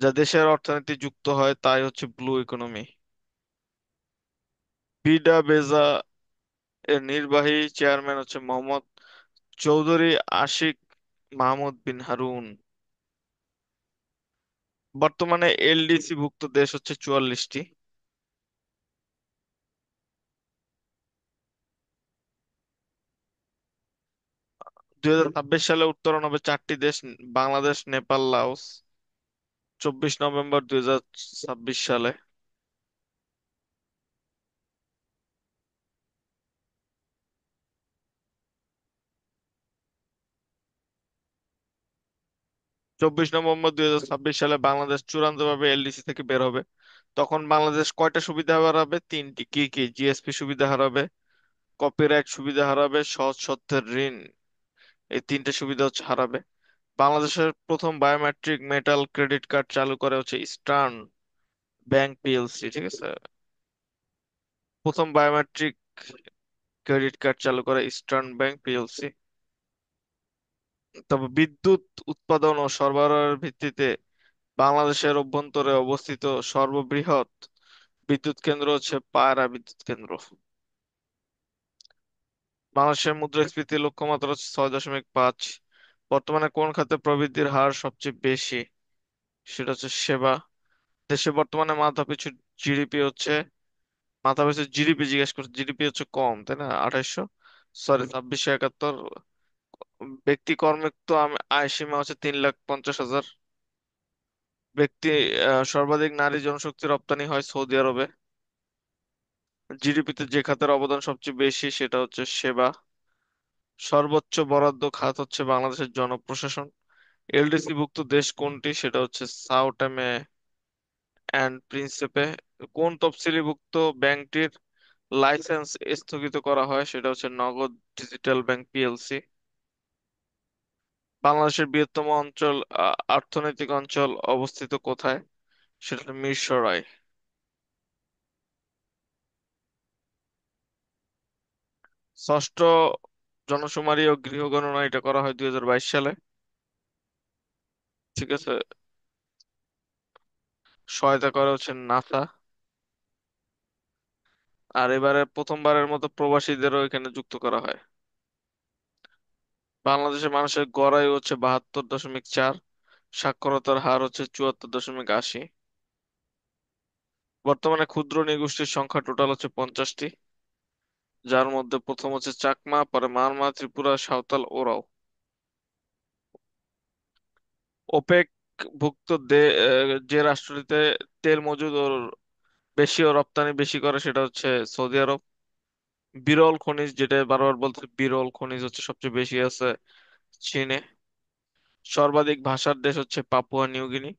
যা দেশের অর্থনীতি যুক্ত হয় তাই হচ্ছে ব্লু ইকোনমি। বিডা বেজা এর নির্বাহী চেয়ারম্যান হচ্ছে মোহাম্মদ চৌধুরী আশিক মাহমুদ বিন হারুন। বর্তমানে এলডিসি ভুক্ত দেশ হচ্ছে 44টি। 2026 সালে উত্তরণ হবে 4টি দেশ: বাংলাদেশ, নেপাল, লাওস। 24 নভেম্বর 2026 সালে। 24 নভেম্বর 2026 সালে বাংলাদেশ চূড়ান্তভাবে এলডিসি থেকে বের হবে। তখন বাংলাদেশ কয়টা সুবিধা হারাবে? 3টি। কি কি? জিএসপি সুবিধা হারাবে, কপিরাইট সুবিধা হারাবে, সহজ শর্তের ঋণ, এই 3টে সুবিধা হচ্ছে হারাবে। বাংলাদেশের প্রথম বায়োমেট্রিক মেটাল ক্রেডিট কার্ড চালু করে হচ্ছে ইস্টার্ন ব্যাংক পিএলসি, ঠিক আছে? প্রথম বায়োমেট্রিক ক্রেডিট কার্ড চালু করে ইস্টার্ন ব্যাংক পিএলসি। তবে বিদ্যুৎ উৎপাদন ও সরবরাহের ভিত্তিতে বাংলাদেশের অভ্যন্তরে অবস্থিত সর্ববৃহৎ বিদ্যুৎ কেন্দ্র হচ্ছে পায়রা বিদ্যুৎ কেন্দ্র। বাংলাদেশের মুদ্রাস্ফীতি লক্ষ্যমাত্রা হচ্ছে 6.5। বর্তমানে কোন খাতে প্রবৃদ্ধির হার সবচেয়ে বেশি? সেটা হচ্ছে সেবা। দেশে বর্তমানে জিডিপি জিজ্ঞেস করছে, জিডিপি হচ্ছে কম, তাই না? 2671। ব্যক্তি কর্মুক্ত আয় সীমা হচ্ছে 3,50,000। ব্যক্তি সর্বাধিক নারী জনশক্তি রপ্তানি হয় সৌদি আরবে। জিডিপিতে যে খাতের অবদান সবচেয়ে বেশি সেটা হচ্ছে সেবা। সর্বোচ্চ বরাদ্দ খাত হচ্ছে বাংলাদেশের জনপ্রশাসন। এলডিসি ভুক্ত দেশ কোনটি? সেটা হচ্ছে সাও টমে অ্যান্ড প্রিন্সিপে। কোন তফসিলীভুক্ত ব্যাংকটির লাইসেন্স স্থগিত করা হয়? সেটা হচ্ছে নগদ ডিজিটাল ব্যাংক পিএলসি। বাংলাদেশের বৃহত্তম অর্থনৈতিক অঞ্চল অবস্থিত কোথায়? সেটা হচ্ছে মিরসরাই। ষষ্ঠ জনশুমারি ও গৃহগণনা এটা করা হয় 2022 সালে, ঠিক আছে? সহায়তা করা হচ্ছে নাসা। আর এবারে প্রথমবারের মতো প্রবাসীদেরও এখানে যুক্ত করা হয়। বাংলাদেশের মানুষের গড় আয়ু হচ্ছে 72.4। সাক্ষরতার হার হচ্ছে 74.80। বর্তমানে ক্ষুদ্র নৃগোষ্ঠীর সংখ্যা টোটাল হচ্ছে 50টি, যার মধ্যে প্রথম হচ্ছে চাকমা, পরে মারমা, ত্রিপুরা, সাঁওতাল, ওরাও। ওপেক ভুক্ত যে রাষ্ট্রটিতে তেল মজুদ ও বেশি ও রপ্তানি বেশি করে সেটা হচ্ছে সৌদি আরব। বিরল খনিজ, যেটা বারবার বলতে, বিরল খনিজ হচ্ছে সবচেয়ে বেশি আছে চীনে। সর্বাধিক ভাষার দেশ হচ্ছে পাপুয়া নিউগিনি।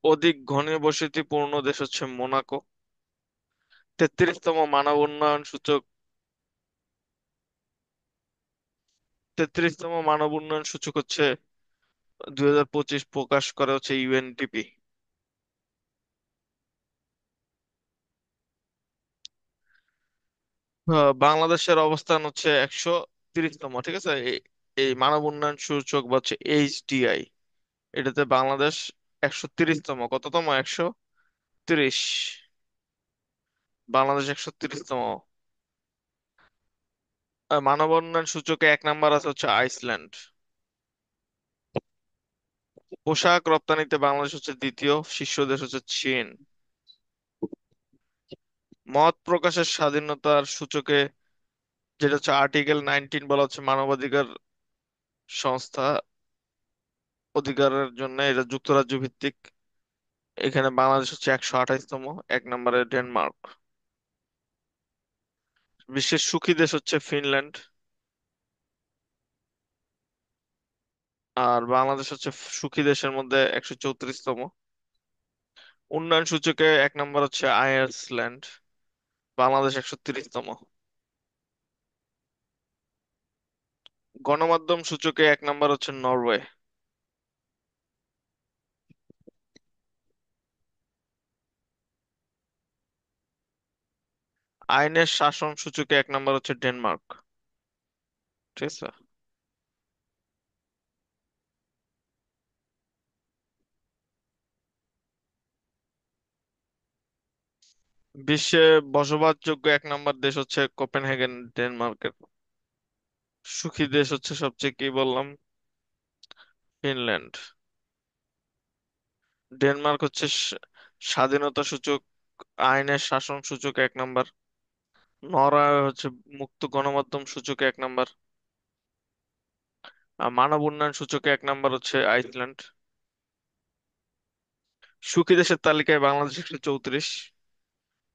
অধিক ঘনবসতিপূর্ণ দেশ হচ্ছে মোনাকো। 33তম মানব উন্নয়ন সূচক 33তম মানব উন্নয়ন সূচক হচ্ছে 2025 প্রকাশ করে হচ্ছে ইউএনডিপি। বাংলাদেশের অবস্থান হচ্ছে 130তম, ঠিক আছে? এই মানব উন্নয়ন সূচক বা হচ্ছে এইচডিআই, এটাতে বাংলাদেশ 130তম। কততম? 130। বাংলাদেশ 130তম। মানব উন্নয়ন সূচকে 1 নাম্বার আছে হচ্ছে আইসল্যান্ড। পোশাক রপ্তানিতে বাংলাদেশ হচ্ছে দ্বিতীয়, শীর্ষ দেশ হচ্ছে চীন। মত প্রকাশের স্বাধীনতার সূচকে, যেটা হচ্ছে আর্টিকেল 19, বলা হচ্ছে মানবাধিকার সংস্থা অধিকারের জন্য, এটা যুক্তরাজ্য ভিত্তিক। এখানে বাংলাদেশ হচ্ছে 128তম, 1 নম্বরে ডেনমার্ক। বিশ্বের সুখী দেশ হচ্ছে ফিনল্যান্ড। আর বাংলাদেশ হচ্ছে সুখী দেশের মধ্যে 134তম। উন্নয়ন সূচকে 1 নম্বর হচ্ছে আয়ারল্যান্ড। বাংলাদেশ 130তম। গণমাধ্যম সূচকে 1 নম্বর হচ্ছে নরওয়ে। আইনের শাসন সূচকে 1 নম্বর হচ্ছে ডেনমার্ক, ঠিক আছে? বিশ্বে বসবাসযোগ্য 1 নম্বর দেশ হচ্ছে কোপেনহেগেন, ডেনমার্কের। সুখী দেশ হচ্ছে সবচেয়ে, কি বললাম, ফিনল্যান্ড। ডেনমার্ক হচ্ছে স্বাধীনতা সূচক, আইনের শাসন সূচক 1 নম্বর। নরওয়ে হচ্ছে মুক্ত গণমাধ্যম সূচকে 1 নম্বর। আর মানব উন্নয়ন সূচকে 1 নম্বর হচ্ছে আইসল্যান্ড। সুখী দেশের তালিকায় বাংলাদেশ 134,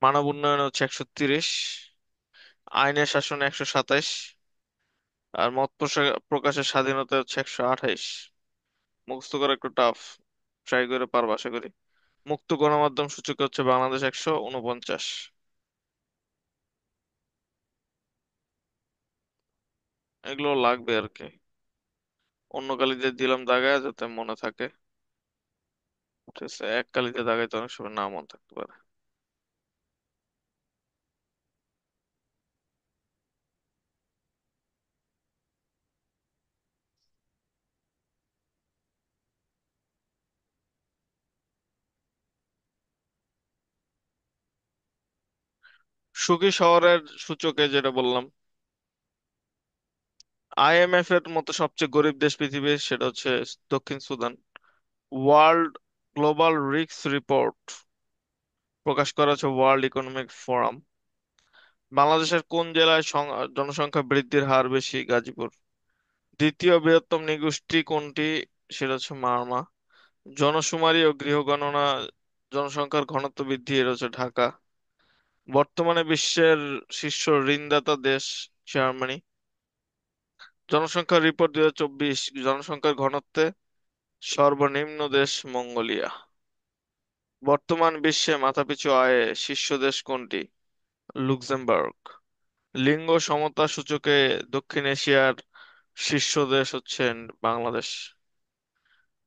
মানব উন্নয়ন হচ্ছে 130, আইনের শাসন 127, আর মত প্রকাশের স্বাধীনতা হচ্ছে 128। মুখস্থ করা একটু টাফ, ট্রাই করে পারবা আশা করি। মুক্ত গণমাধ্যম সূচকে হচ্ছে বাংলাদেশ 149। এগুলো লাগবে আর কি, অন্য কালিতে দিলাম দাগায় যাতে মনে থাকে। ঠিক আছে, এক কালিতে দাগাইতে অনেক সময় না মনে থাকতে পারে। সুখী শহরের সূচকে যেটা বললাম, আইএমএফ এর মতো সবচেয়ে গরিব দেশ পৃথিবীর, সেটা হচ্ছে দক্ষিণ Sudan. World global risk report প্রকাশ করা হচ্ছে ওয়ার্ল্ড ইকোনমিক ফোরাম। বাংলাদেশের কোন জেলায় জনসংখ্যা বৃদ্ধির হার বেশি? গাজীপুর। দ্বিতীয় বৃহত্তম নৃগোষ্ঠী কোনটি? সেটা হচ্ছে মারমা। জনশুমারি ও গৃহগণনা, জনসংখ্যার ঘনত্ব বৃদ্ধি, এটা হচ্ছে ঢাকা। বর্তমানে বিশ্বের শীর্ষ ঋণদাতা দেশ জার্মানি। জনসংখ্যা রিপোর্ট 2024, জনসংখ্যার ঘনত্বে সর্বনিম্ন দেশ মঙ্গোলিয়া। বর্তমান বিশ্বে মাথাপিছু আয়ে শীর্ষ দেশ কোনটি? লুক্সেমবার্গ। লিঙ্গ সমতা সূচকে দক্ষিণ এশিয়ার শীর্ষ দেশ হচ্ছে বাংলাদেশ।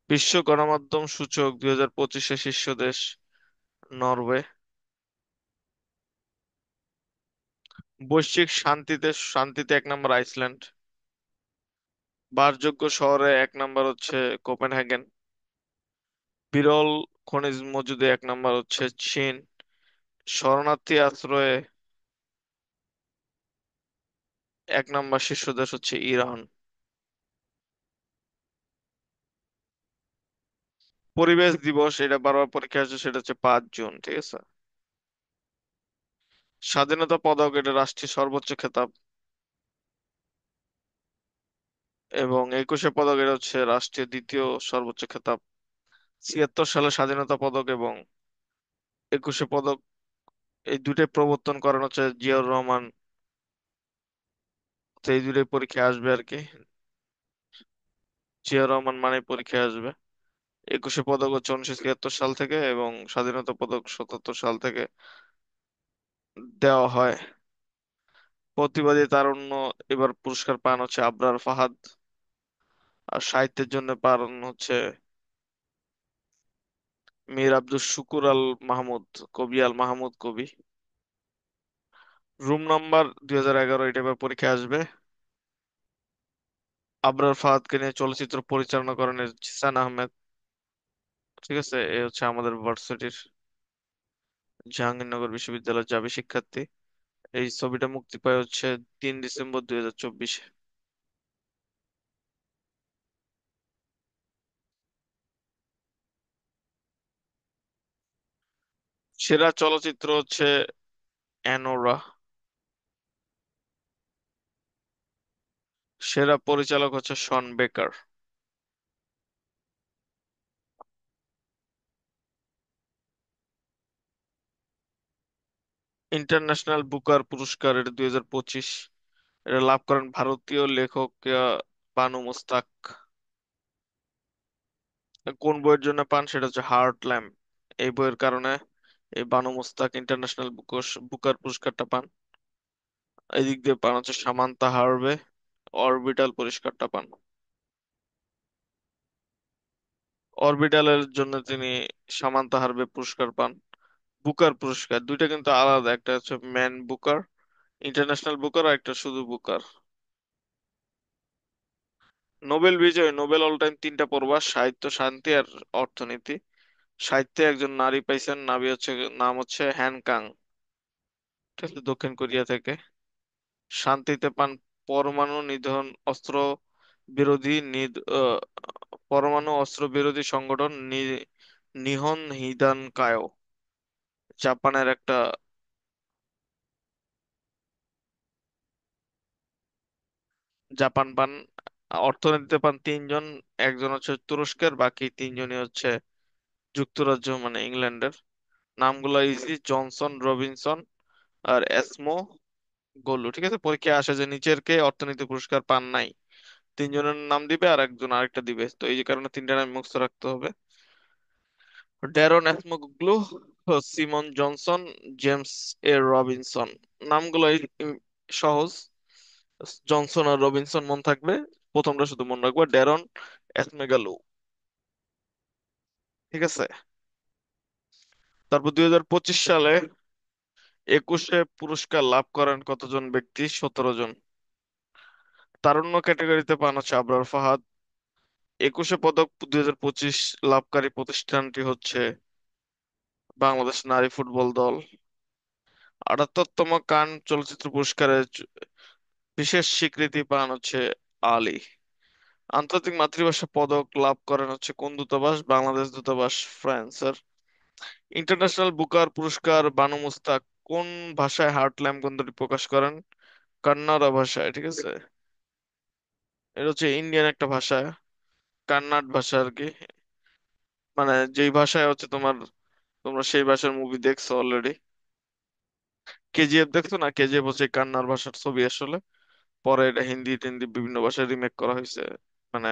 বিশ্ব গণমাধ্যম সূচক 2025-এ শীর্ষ দেশ নরওয়ে। বৈশ্বিক শান্তিতে 1 নম্বর আইসল্যান্ড। বাসযোগ্য শহরে 1 নম্বর হচ্ছে কোপেনহেগেন। বিরল খনিজ মজুদে 1 নম্বর হচ্ছে চীন। শরণার্থী আশ্রয়ে 1 নম্বর শীর্ষ দেশ হচ্ছে ইরান। পরিবেশ দিবস, এটা বারবার পরীক্ষা আসছে, সেটা হচ্ছে 5 জুন, ঠিক আছে। স্বাধীনতা পদক, এটা রাষ্ট্রীয় সর্বোচ্চ খেতাব। এবং 21শে পদক, এটা হচ্ছে রাষ্ট্রীয় দ্বিতীয় সর্বোচ্চ খেতাব। 76 সালে স্বাধীনতা পদক এবং 21শে পদক, এই দুইটাই প্রবর্তন করেন হচ্ছে জিয়াউর রহমান। তো এই দুইটাই পরীক্ষায় আসবে আর কি, জিয়াউর রহমান মানে পরীক্ষায় আসবে। 21শে পদক হচ্ছে 1976 সাল থেকে, এবং স্বাধীনতা পদক 77 সাল থেকে দেওয়া হয়। প্রতিবাদী তারুণ্য এবার পুরস্কার পান হচ্ছে আবরার ফাহাদ। আর সাহিত্যের জন্য পান হচ্ছে মীর আব্দুস শুকুর আল মাহমুদ, আল মাহমুদ কবি। রুম নাম্বার 2011, এটা এবার পরীক্ষায় আসবে। আবরার ফাহাদকে নিয়ে চলচ্চিত্র পরিচালনা করেন জিসান আহমেদ। ঠিক আছে, এ হচ্ছে আমাদের ভার্সিটির জাহাঙ্গীরনগর বিশ্ববিদ্যালয়ের জাবি শিক্ষার্থী। এই ছবিটা মুক্তি পায় হচ্ছে 3 ডিসেম্বর 2024-এ। সেরা চলচ্চিত্র হচ্ছে অ্যানোরা। সেরা পরিচালক হচ্ছে শন বেকার। ইন্টারন্যাশনাল বুকার পুরস্কার, এটা 2025, এটা লাভ করেন ভারতীয় লেখক বানু মুস্তাক। কোন বইয়ের জন্য পান? সেটা হচ্ছে হার্ট ল্যাম্প। এই বইয়ের কারণে এই বানু মুস্তাক ইন্টারন্যাশনাল বুকার পুরস্কারটা পান। এদিক দিয়ে পান হচ্ছে সামান্তা হার্ভে, অরবিটাল পুরস্কারটা পান। অরবিটালের জন্য তিনি সামান্তা হার্ভে পুরস্কার পান। বুকার পুরস্কার দুইটা কিন্তু আলাদা, একটা হচ্ছে ম্যান বুকার, ইন্টারন্যাশনাল বুকার, আর একটা শুধু বুকার। নোবেল বিজয়, নোবেল অল টাইম 3টা পড়বা: সাহিত্য, শান্তি, আর অর্থনীতি। সাহিত্যে একজন নারী পাইছেন, নাম হচ্ছে হ্যান কাং। ঠিক আছে, দক্ষিণ কোরিয়া থেকে। শান্তিতে পান পরমাণু নিধন অস্ত্র বিরোধী পরমাণু অস্ত্র বিরোধী সংগঠন নিহন হিদান কায়ো, জাপানের একটা। জাপান পান অর্থনীতিতে পান তিনজন, একজন হচ্ছে তুরস্কের, বাকি তিনজনই হচ্ছে যুক্তরাজ্য মানে ইংল্যান্ডের। নামগুলো ইজি: জনসন, রবিনসন আর এসমো গোলু। ঠিক আছে, পরীক্ষায় আসে যে নিচের কে অর্থনীতি পুরস্কার পান নাই, তিনজনের নাম দিবে আর একজন আরেকটা দিবে, তো এই যে কারণে তিনটা নাম মুখস্থ রাখতে হবে: ড্যারন অ্যাসমোগ্লু, সিমন জনসন, জেমস এ রবিনসন। নামগুলো সহজ, জনসন আর রবিনসন মন থাকবে, প্রথমটা শুধু মনে রাখবো, ড্যারন অ্যাসমোগ্লু। ঠিক আছে। তারপর 2025 সালে একুশে পুরস্কার লাভ করেন কতজন ব্যক্তি? 17 জন। তারুণ্য ক্যাটাগরিতে পান হচ্ছে আবরার ফাহাদ। একুশে পদক 2025 লাভকারী প্রতিষ্ঠানটি হচ্ছে বাংলাদেশ নারী ফুটবল দল। 78তম কান চলচ্চিত্র পুরস্কারের বিশেষ স্বীকৃতি পান হচ্ছে আলী। আন্তর্জাতিক মাতৃভাষা পদক লাভ করেন হচ্ছে কোন দূতাবাস? বাংলাদেশ দূতাবাস ফ্রান্সের। ইন্টারন্যাশনাল বুকার পুরস্কার বানু মুস্তাক কোন ভাষায় হার্টল্যাম গ্রন্থটি প্রকাশ করেন? কন্নড় ভাষায়। ঠিক আছে, এটা হচ্ছে ইন্ডিয়ান একটা ভাষা, কান্নাড ভাষা আর কি। মানে যেই ভাষায় হচ্ছে তোমরা সেই ভাষার মুভি দেখছো অলরেডি। কেজিএফ দেখছো না? কেজিএফ হচ্ছে কান্নাড় ভাষার ছবি আসলে, পরে এটা হিন্দি টিন্দি বিভিন্ন ভাষায় রিমেক করা হয়েছে, মানে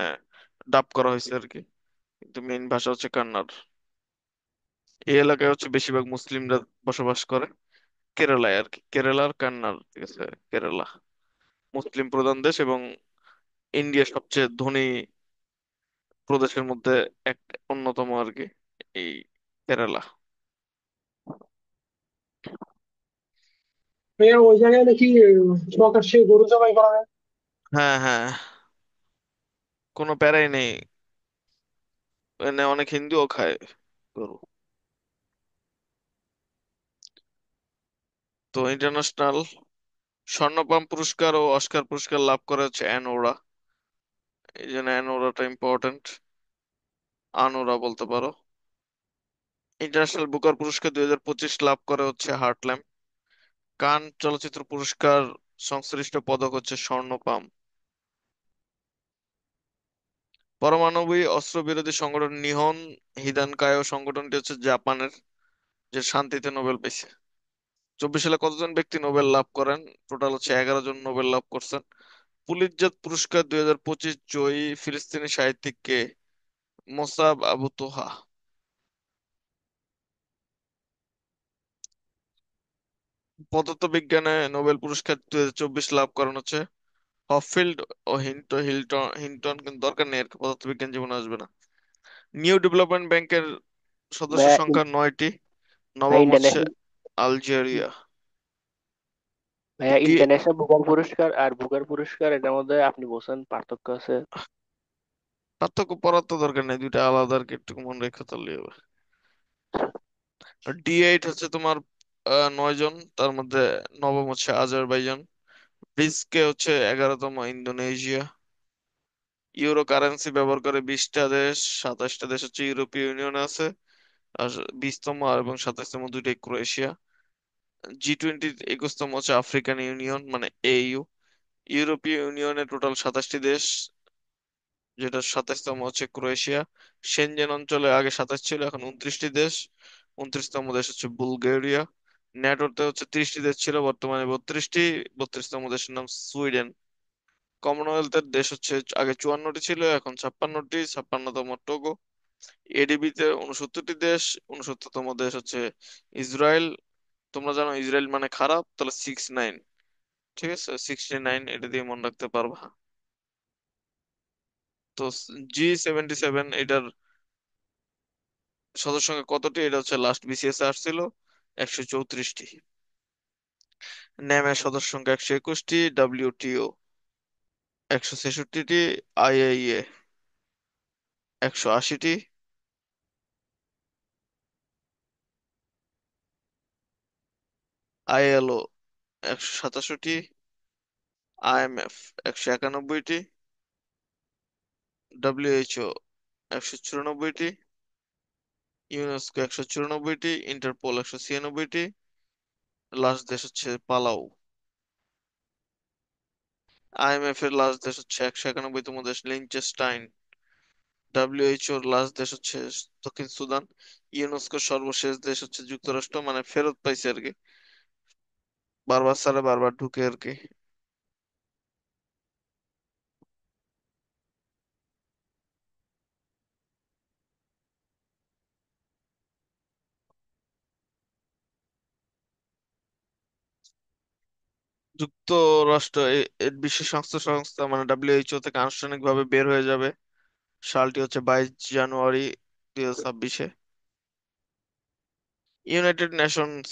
ডাব করা হয়েছে আর কি, কিন্তু মেইন ভাষা হচ্ছে কান্নাড়। এই এলাকায় হচ্ছে বেশিরভাগ মুসলিমরা বসবাস করে, কেরালায় আর কি, কেরালার কান্নাড়। ঠিক আছে, কেরালা মুসলিম প্রধান দেশ এবং ইন্ডিয়ার সবচেয়ে ধনী প্রদেশের মধ্যে এক অন্যতম আর কি, এই কেরালা। ভাইয়া ওই জায়গায় নাকি প্রকাশ্যে গরু জবাই করা হয়। হ্যাঁ হ্যাঁ, কোনো প্যারাই নেই, এনে অনেক হিন্দুও খায় গরু। তো ইন্টারন্যাশনাল স্বর্ণপাম পুরস্কার ও অস্কার পুরস্কার লাভ করে হচ্ছে অ্যানোরা, এই জন্য অ্যানোরাটা ইম্পর্টেন্ট, আনোরা বলতে পারো। ইন্টারন্যাশনাল বুকার পুরস্কার 2025 লাভ করে হচ্ছে হার্টল্যাম। কান চলচ্চিত্র পুরস্কার সংশ্লিষ্ট পদক হচ্ছে স্বর্ণপাম। পারমাণবিক অস্ত্র বিরোধী সংগঠন নিহন হিদানকায় সংগঠনটি হচ্ছে জাপানের, যে শান্তিতে নোবেল পেয়েছে। 24 সালে কতজন ব্যক্তি নোবেল লাভ করেন? টোটাল হচ্ছে 11 জন নোবেল লাভ করছেন। পুলিৎজার পুরস্কার 2025 জয়ী ফিলিস্তিনি সাহিত্যিক কে? মোসাব আবু তোহা। পদার্থবিজ্ঞানে নোবেল পুরস্কার 2024 লাভ করেন হচ্ছে হপফিল্ড ও হিন্টন, কিন্তু দরকার নেই আর কি, পদার্থবিজ্ঞান জীবনে আসবে না। নিউ ডেভেলপমেন্ট ব্যাংকের সদস্য ভাইয়া সংখ্যা 9টি। ভাইয়া নবম হচ্ছে ইন্টারন্যাশনাল আলজেরিয়া। ভাইয়া ডি ইন্টারন্যাশনাল বুকার পুরস্কার আর বুকার পুরস্কার এটার মধ্যে আপনি বলছেন পার্থক্য আছে। পার্থক্য পড়ার তো দরকার নেই, দুইটা আলাদা আর কি, একটু মনে রেখে চললে হবে। ডি8 হচ্ছে তোমার 9 জন, তার মধ্যে নবম হচ্ছে আজারবাইজান। ব্রিক্সকে হচ্ছে 11তম ইন্দোনেশিয়া। ইউরো কারেন্সি ব্যবহার করে 20টা দেশ, 27টা দেশ হচ্ছে ইউরোপীয় ইউনিয়নে আছে, আর 20তম এবং 27তম দুইটাই ক্রোয়েশিয়া। G20 21তম হচ্ছে আফ্রিকান ইউনিয়ন মানে AU। ইউরোপীয় ইউনিয়নে টোটাল 27টি দেশ, যেটা 27তম হচ্ছে ক্রোয়েশিয়া। সেনজেন অঞ্চলে আগে 27 ছিল, এখন 29টি দেশ, 29তম দেশ হচ্ছে বুলগেরিয়া। ন্যাটোতে হচ্ছে 30টি দেশ ছিল, বর্তমানে 32টি, 32তম দেশের নাম সুইডেন। কমনওয়েলথের দেশ হচ্ছে আগে 54টি ছিল, এখন 56টি, 56তম টোগো। এডিবিতে 69টি দেশ, 69তম দেশ হচ্ছে ইসরায়েল। তোমরা জানো ইসরায়েল মানে খারাপ, তাহলে 69। ঠিক আছে, 69 এটা দিয়ে মনে রাখতে পারবা। তো G77 এটার সদস্য সংখ্যা কতটি? এটা হচ্ছে লাস্ট বিসিএস আসছিল 134টি। নেমের সদস্য সংখ্যা 121টি। ডাব্লিউটিও 166টি। আইএইএ 180টি। আইএলও 187টি, আইএমএফ 191টি, ডব্লিউএইচও 194টি, ইউনেস্কো 194টি, ইন্টারপোল 196টি, লাস্ট দেশ হচ্ছে পালাউ। আইএমএফ এর লাস্ট দেশ হচ্ছে 191তম দেশ লিechtenstein। ডব্লিউএইচও এর লাস্ট দেশ হচ্ছে দক্ষিণ সুদান। ইউনেস্কোর সর্বশেষ দেশ হচ্ছে যুক্তরাষ্ট্র, মানে ফেরত পাইছে আর কি, বারবার ছাড়া বারবার ঢুকে আর কি। যুক্তরাষ্ট্র এর বিশ্ব স্বাস্থ্য সংস্থা মানে ডাব্লিউএইচও থেকে আনুষ্ঠানিকভাবে বের হয়ে যাবে। সালটি হচ্ছে 22 জানুয়ারি 2026-এ। ইউনাইটেড নেশনস,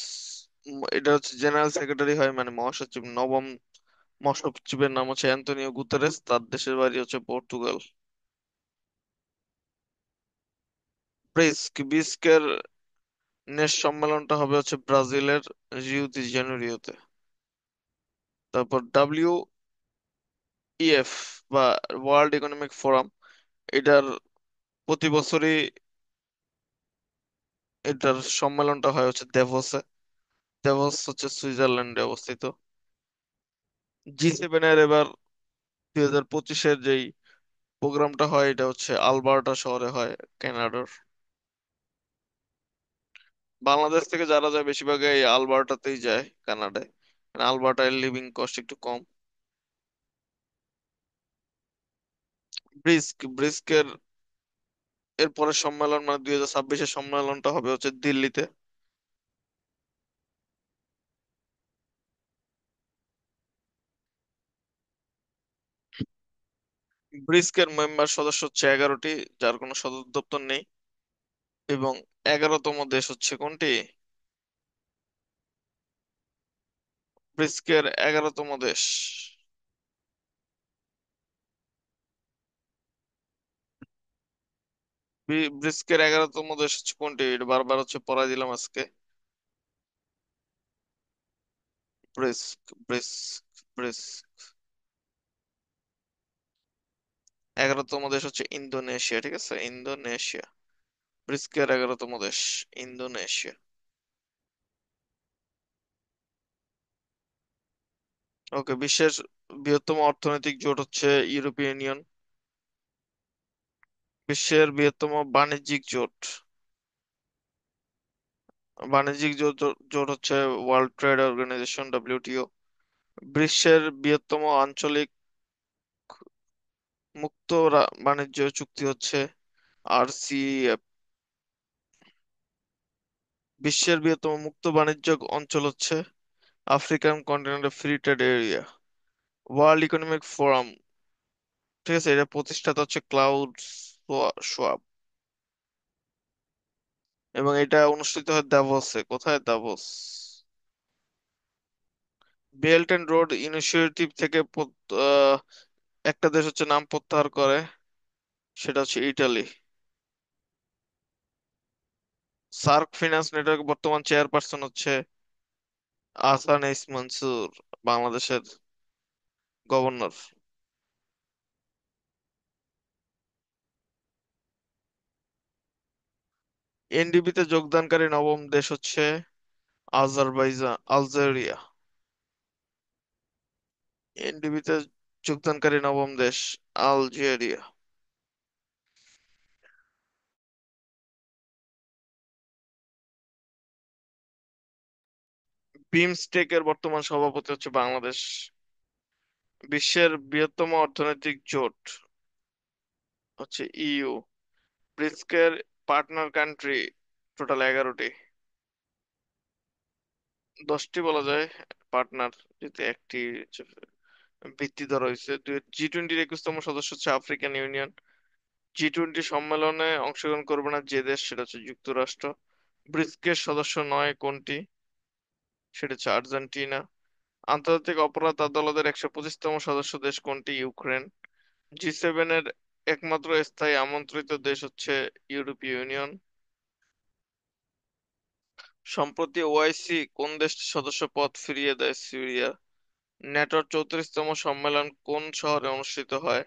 এটা হচ্ছে জেনারেল সেক্রেটারি হয় মানে মহাসচিব, নবম মহাসচিবের নাম হচ্ছে অ্যান্তনিও গুতেরেস, তার দেশের বাড়ি হচ্ছে পর্তুগাল। বিস্কের নেক্সট সম্মেলনটা হবে হচ্ছে ব্রাজিলের রিও ডি জেনেরিওতে। তারপর ইএফ বা ওয়ার্ল্ড ইকোনমিক ফোরাম, এটার প্রতি বছরই এটার সম্মেলনটা হয় হচ্ছে দেভোসে। দেভোস হচ্ছে সুইজারল্যান্ডে অবস্থিত। জি 7 এর এবার 2025-এর যেই প্রোগ্রামটা হয় এটা হচ্ছে আলবার্টা শহরে হয়, কানাডার। বাংলাদেশ থেকে যারা যায় বেশিরভাগ এই আলবার্টাতেই যায়, কানাডায়, কারণ আলবার্টায় লিভিং কস্ট একটু কম। ব্রিস্কের এর পরের সম্মেলন মানে 2026-এর সম্মেলনটা হবে হচ্ছে দিল্লিতে। ব্রিস্কের মেম্বার সদস্য হচ্ছে 11টি, যার কোনো সদর দপ্তর নেই। এবং 11তম দেশ হচ্ছে কোনটি? ব্রিস্কের 11তম দেশ, ব্রিস্কের 11তম দেশ হচ্ছে কোনটি? এটা বারবার হচ্ছে পড়াই দিলাম আজকে। ব্রিস্ক ব্রিস্ক ব্রিস্ক 11তম দেশ হচ্ছে ইন্দোনেশিয়া, ঠিক আছে, ইন্দোনেশিয়া। ব্রিস্কের 11তম দেশ ইন্দোনেশিয়া। ওকে, বিশ্বের বৃহত্তম অর্থনৈতিক জোট হচ্ছে ইউরোপিয়ান ইউনিয়ন। বিশ্বের বৃহত্তম বাণিজ্যিক জোট, জোট হচ্ছে ওয়ার্ল্ড ট্রেড অর্গানাইজেশন, ডব্লিউটিও। বিশ্বের বৃহত্তম আঞ্চলিক মুক্ত বাণিজ্য চুক্তি হচ্ছে আরসিইএফ। বিশ্বের বৃহত্তম মুক্ত বাণিজ্য অঞ্চল হচ্ছে African continental free trade area. World economic forum, ঠিক আছে, এটা প্রতিষ্ঠাতা হচ্ছে ক্লাউড সোয়াব। এবং এটা অনুষ্ঠিত হয় দাভোসে। কোথায়? Davos. Belt and Road Initiative থেকে একটা দেশ হচ্ছে নাম প্রত্যাহার করে, সেটা হচ্ছে ইটালি। সার্ক ফিন্যান্স নেটওয়ার্ক বর্তমান চেয়ারপারসন হচ্ছে আহসান এইস মনসুর, বাংলাদেশের গভর্নর। এনডিবিতে যোগদানকারী নবম দেশ হচ্ছে আলজেরিয়া। এনডিবিতে যোগদানকারী নবম দেশ আলজেরিয়া। বিমস্টেকের বর্তমান সভাপতি হচ্ছে বাংলাদেশ। বিশ্বের বৃহত্তম অর্থনৈতিক জোট হচ্ছে ইইউ। ব্রিক্সের পার্টনার কান্ট্রি টোটাল 11টি, 10টি বলা যায় পার্টনার, যেহেতু একটি হচ্ছে ভিত্তি ধরা হয়েছে। জি 20-র 21তম সদস্য হচ্ছে আফ্রিকান ইউনিয়ন। জি 20 সম্মেলনে অংশগ্রহণ করবে না যে দেশ, সেটা হচ্ছে যুক্তরাষ্ট্র। ব্রিক্সের সদস্য নয় কোনটি? সেটা হচ্ছে আর্জেন্টিনা। আন্তর্জাতিক অপরাধ আদালতের 125তম সদস্য দেশ কোনটি? ইউক্রেন। জি 7 এর একমাত্র স্থায়ী আমন্ত্রিত দেশ হচ্ছে ইউরোপীয় ইউনিয়ন। সম্প্রতি ওআইসি কোন দেশটি সদস্য পদ ফিরিয়ে দেয় সিরিয়ার? ন্যাটোর 34তম সম্মেলন কোন শহরে অনুষ্ঠিত হয়?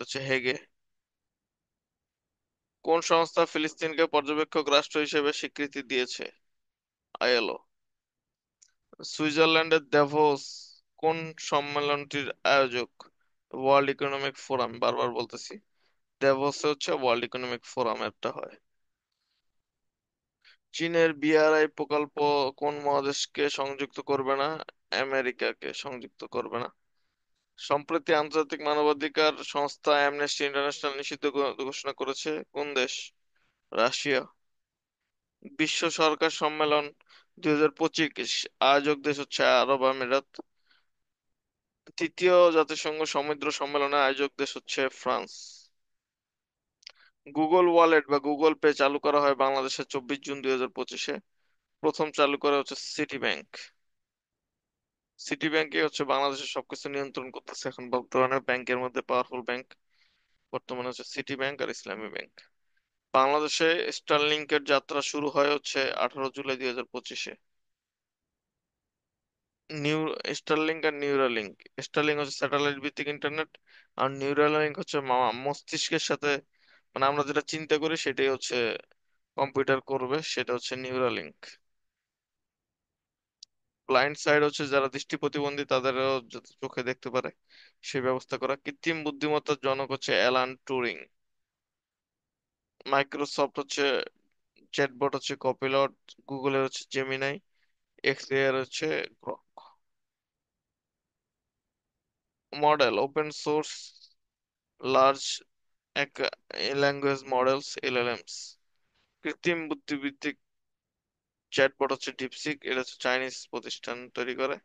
হচ্ছে হেগে। কোন সংস্থা ফিলিস্তিনকে পর্যবেক্ষক রাষ্ট্র হিসেবে স্বীকৃতি দিয়েছে? আইএলও। সুইজারল্যান্ডের দ্যাভোস কোন সম্মেলনটির আয়োজক? World economic forum. বারবার বলতেছি, দ্যাভোসে হচ্ছে ওয়ার্ল্ড ইকোনমিক ফোরাম একটা হয়। চীনের বিআরআই প্রকল্প কোন মহাদেশকে সংযুক্ত করবে না? আমেরিকাকে সংযুক্ত করবে না। সম্প্রতি আন্তর্জাতিক মানবাধিকার সংস্থা অ্যামনেস্টি ইন্টারন্যাশনাল নিষিদ্ধ ঘোষণা করেছে কোন দেশ? রাশিয়া। বিশ্ব সরকার সম্মেলন 2025 আয়োজক দেশ হচ্ছে আরব আমিরাত। তৃতীয় জাতিসংঘ সমুদ্র সম্মেলনের আয়োজক দেশ হচ্ছে ফ্রান্স। গুগল ওয়ালেট বা গুগল পে চালু করা হয় বাংলাদেশে 24 জুন 2025-এ। প্রথম চালু করা হচ্ছে সিটি ব্যাংক। সিটি ব্যাংকই হচ্ছে বাংলাদেশের সবকিছু নিয়ন্ত্রণ করতেছে এখন বর্তমানে। ব্যাংকের মধ্যে পাওয়ারফুল ব্যাংক বর্তমানে হচ্ছে সিটি ব্যাংক আর ইসলামী ব্যাংক। বাংলাদেশে স্টারলিংকের যাত্রা শুরু হয় হচ্ছে 18 জুলাই 2025-এ। নিউ স্টারলিংক আর নিউরালিংক। স্টারলিংক হচ্ছে স্যাটেলাইট ভিত্তিক ইন্টারনেট, আর নিউরালিংক হচ্ছে মস্তিষ্কের সাথে, মানে আমরা যেটা চিন্তা করি সেটাই হচ্ছে কম্পিউটার করবে, সেটা হচ্ছে নিউরালিংক। ব্লাইন্ড সাইড হচ্ছে যারা দৃষ্টি প্রতিবন্ধী তাদেরও যাতে চোখে দেখতে পারে সেই ব্যবস্থা করা। কৃত্রিম বুদ্ধিমত্তার জনক হচ্ছে অ্যালান টুরিং। মাইক্রোসফট হচ্ছে চ্যাটবট হচ্ছে কপিলট। গুগলের হচ্ছে জেমিনাই। এক্সএআই এর হচ্ছে Grok. Model open source large language models LLMs. কৃত্রিম বুদ্ধিবৃত্তিক চ্যাটবট হচ্ছে ডিপসিক, এটা হচ্ছে চাইনিজ প্রতিষ্ঠান তৈরি করে।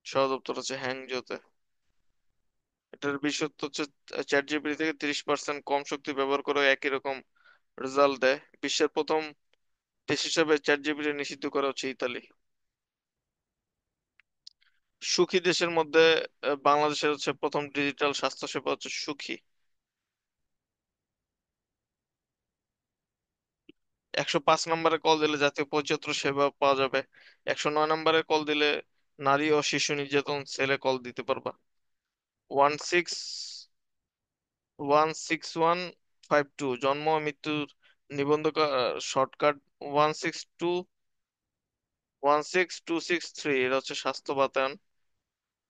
সদর দপ্তর হচ্ছে হ্যাংজোতে। এটার বিশেষত্ব হচ্ছে চ্যাট জিপিটি থেকে 30% কম শক্তি ব্যবহার করে একই রকম রেজাল্ট দেয়। বিশ্বের প্রথম দেশ হিসেবে চ্যাট জিপিটি নিষিদ্ধ করা হচ্ছে ইতালি। সুখী দেশের মধ্যে বাংলাদেশের হচ্ছে প্রথম ডিজিটাল স্বাস্থ্য সেবা হচ্ছে সুখী। 105 নম্বরে কল দিলে জাতীয় পরিচয়পত্র সেবা পাওয়া যাবে। 109 নম্বরে কল দিলে নারী ও শিশু নির্যাতন সেলে কল দিতে পারবা। 16 16152 জন্ম ও মৃত্যুর নিবন্ধক শর্টকাট। 16216263 এটা হচ্ছে স্বাস্থ্য বাতায়ন।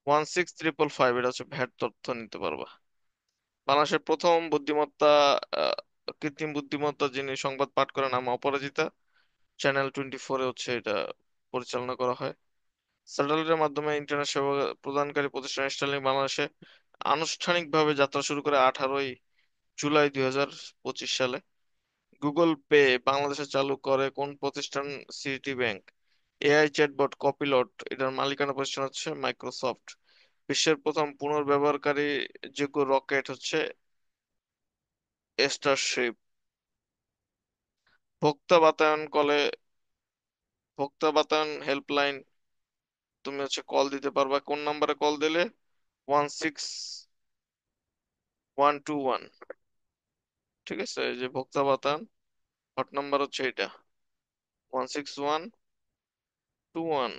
16 555 এটা হচ্ছে ভ্যাট তথ্য নিতে পারবা। বাংলাদেশের প্রথম বুদ্ধিমত্তা আহ, কৃত্রিম বুদ্ধিমত্তা যিনি সংবাদ পাঠ করেন নাম অপরাজিতা। চ্যানেল 24-এ হচ্ছে এটা পরিচালনা করা হয়। স্যাটেলাইটের মাধ্যমে ইন্টারনেট সেবা প্রদানকারী প্রতিষ্ঠান স্টারলিংক বাংলাদেশে আনুষ্ঠানিকভাবে যাত্রা শুরু করে 18ই জুলাই 2025 সালে। গুগল পে বাংলাদেশে চালু করে কোন প্রতিষ্ঠান? City bank. AI chatbot Copilot এটার মালিকানা প্রতিষ্ঠান হচ্ছে মাইক্রোসফট। বিশ্বের প্রথম পুনর্ব্যবহারকারী যোগ্য রকেট হচ্ছে স্টারশিপ। ভোক্তা বাতায়ন কলে ভোক্তা বাতায়ন হেল্পলাইন তুমি হচ্ছে কল দিতে পারবা কোন নাম্বারে কল দিলে? 16121। ঠিক আছে, এই যে ভোক্তা বাতায়ন হট নাম্বার হচ্ছে এটা 16121।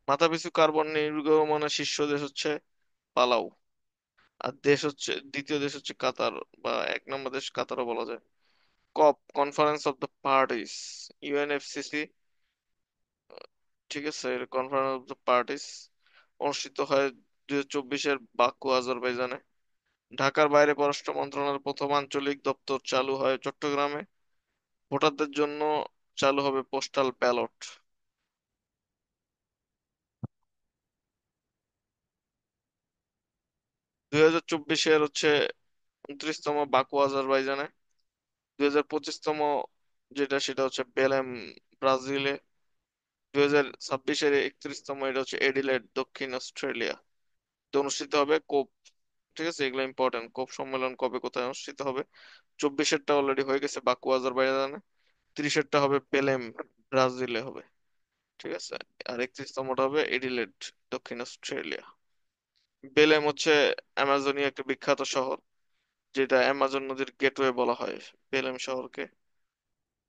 মাথাপিছু কার্বন নির্গমনের শীর্ষ দেশ হচ্ছে পালাউ। আর দেশ হচ্ছে দ্বিতীয় দেশ হচ্ছে কাতার, বা 1 নম্বর দেশ কাতারও বলা যায়। COP conference of the parties, UNFCCC. ঠিক আছে, কনফারেন্স অফ দ্য পার্টিস অনুষ্ঠিত হয় 2024-এর বাকু আজারবাইজানে। ঢাকার বাইরে পররাষ্ট্র মন্ত্রণালয়ের প্রথম আঞ্চলিক দপ্তর চালু হয় চট্টগ্রামে। ভোটারদের জন্য চালু হবে পোস্টাল ব্যালট। 2024-এর হচ্ছে 29তম বাকু আজারবাইজানে। 2025তম যেটা সেটা হচ্ছে বেলেম ব্রাজিলে। 2026-এর 31তম এটা হচ্ছে এডিলেড দক্ষিণ অস্ট্রেলিয়া। তো অনুষ্ঠিত হবে কোপ। ঠিক আছে, এগুলো ইম্পর্টেন্ট। কোপ সম্মেলন কবে কোথায় অনুষ্ঠিত হবে? 24-এরটা অলরেডি হয়ে গেছে বাকু আজারবাইজানে। 30-এরটা হবে বেলেম ব্রাজিলে হবে। ঠিক আছে, আর 31তমটা হবে এডিলেড দক্ষিণ অস্ট্রেলিয়া। বেলেম হচ্ছে অ্যামাজনীয় একটা বিখ্যাত শহর যেটা অ্যামাজন নদীর গেটওয়ে বলা হয় বেলেম শহরকে।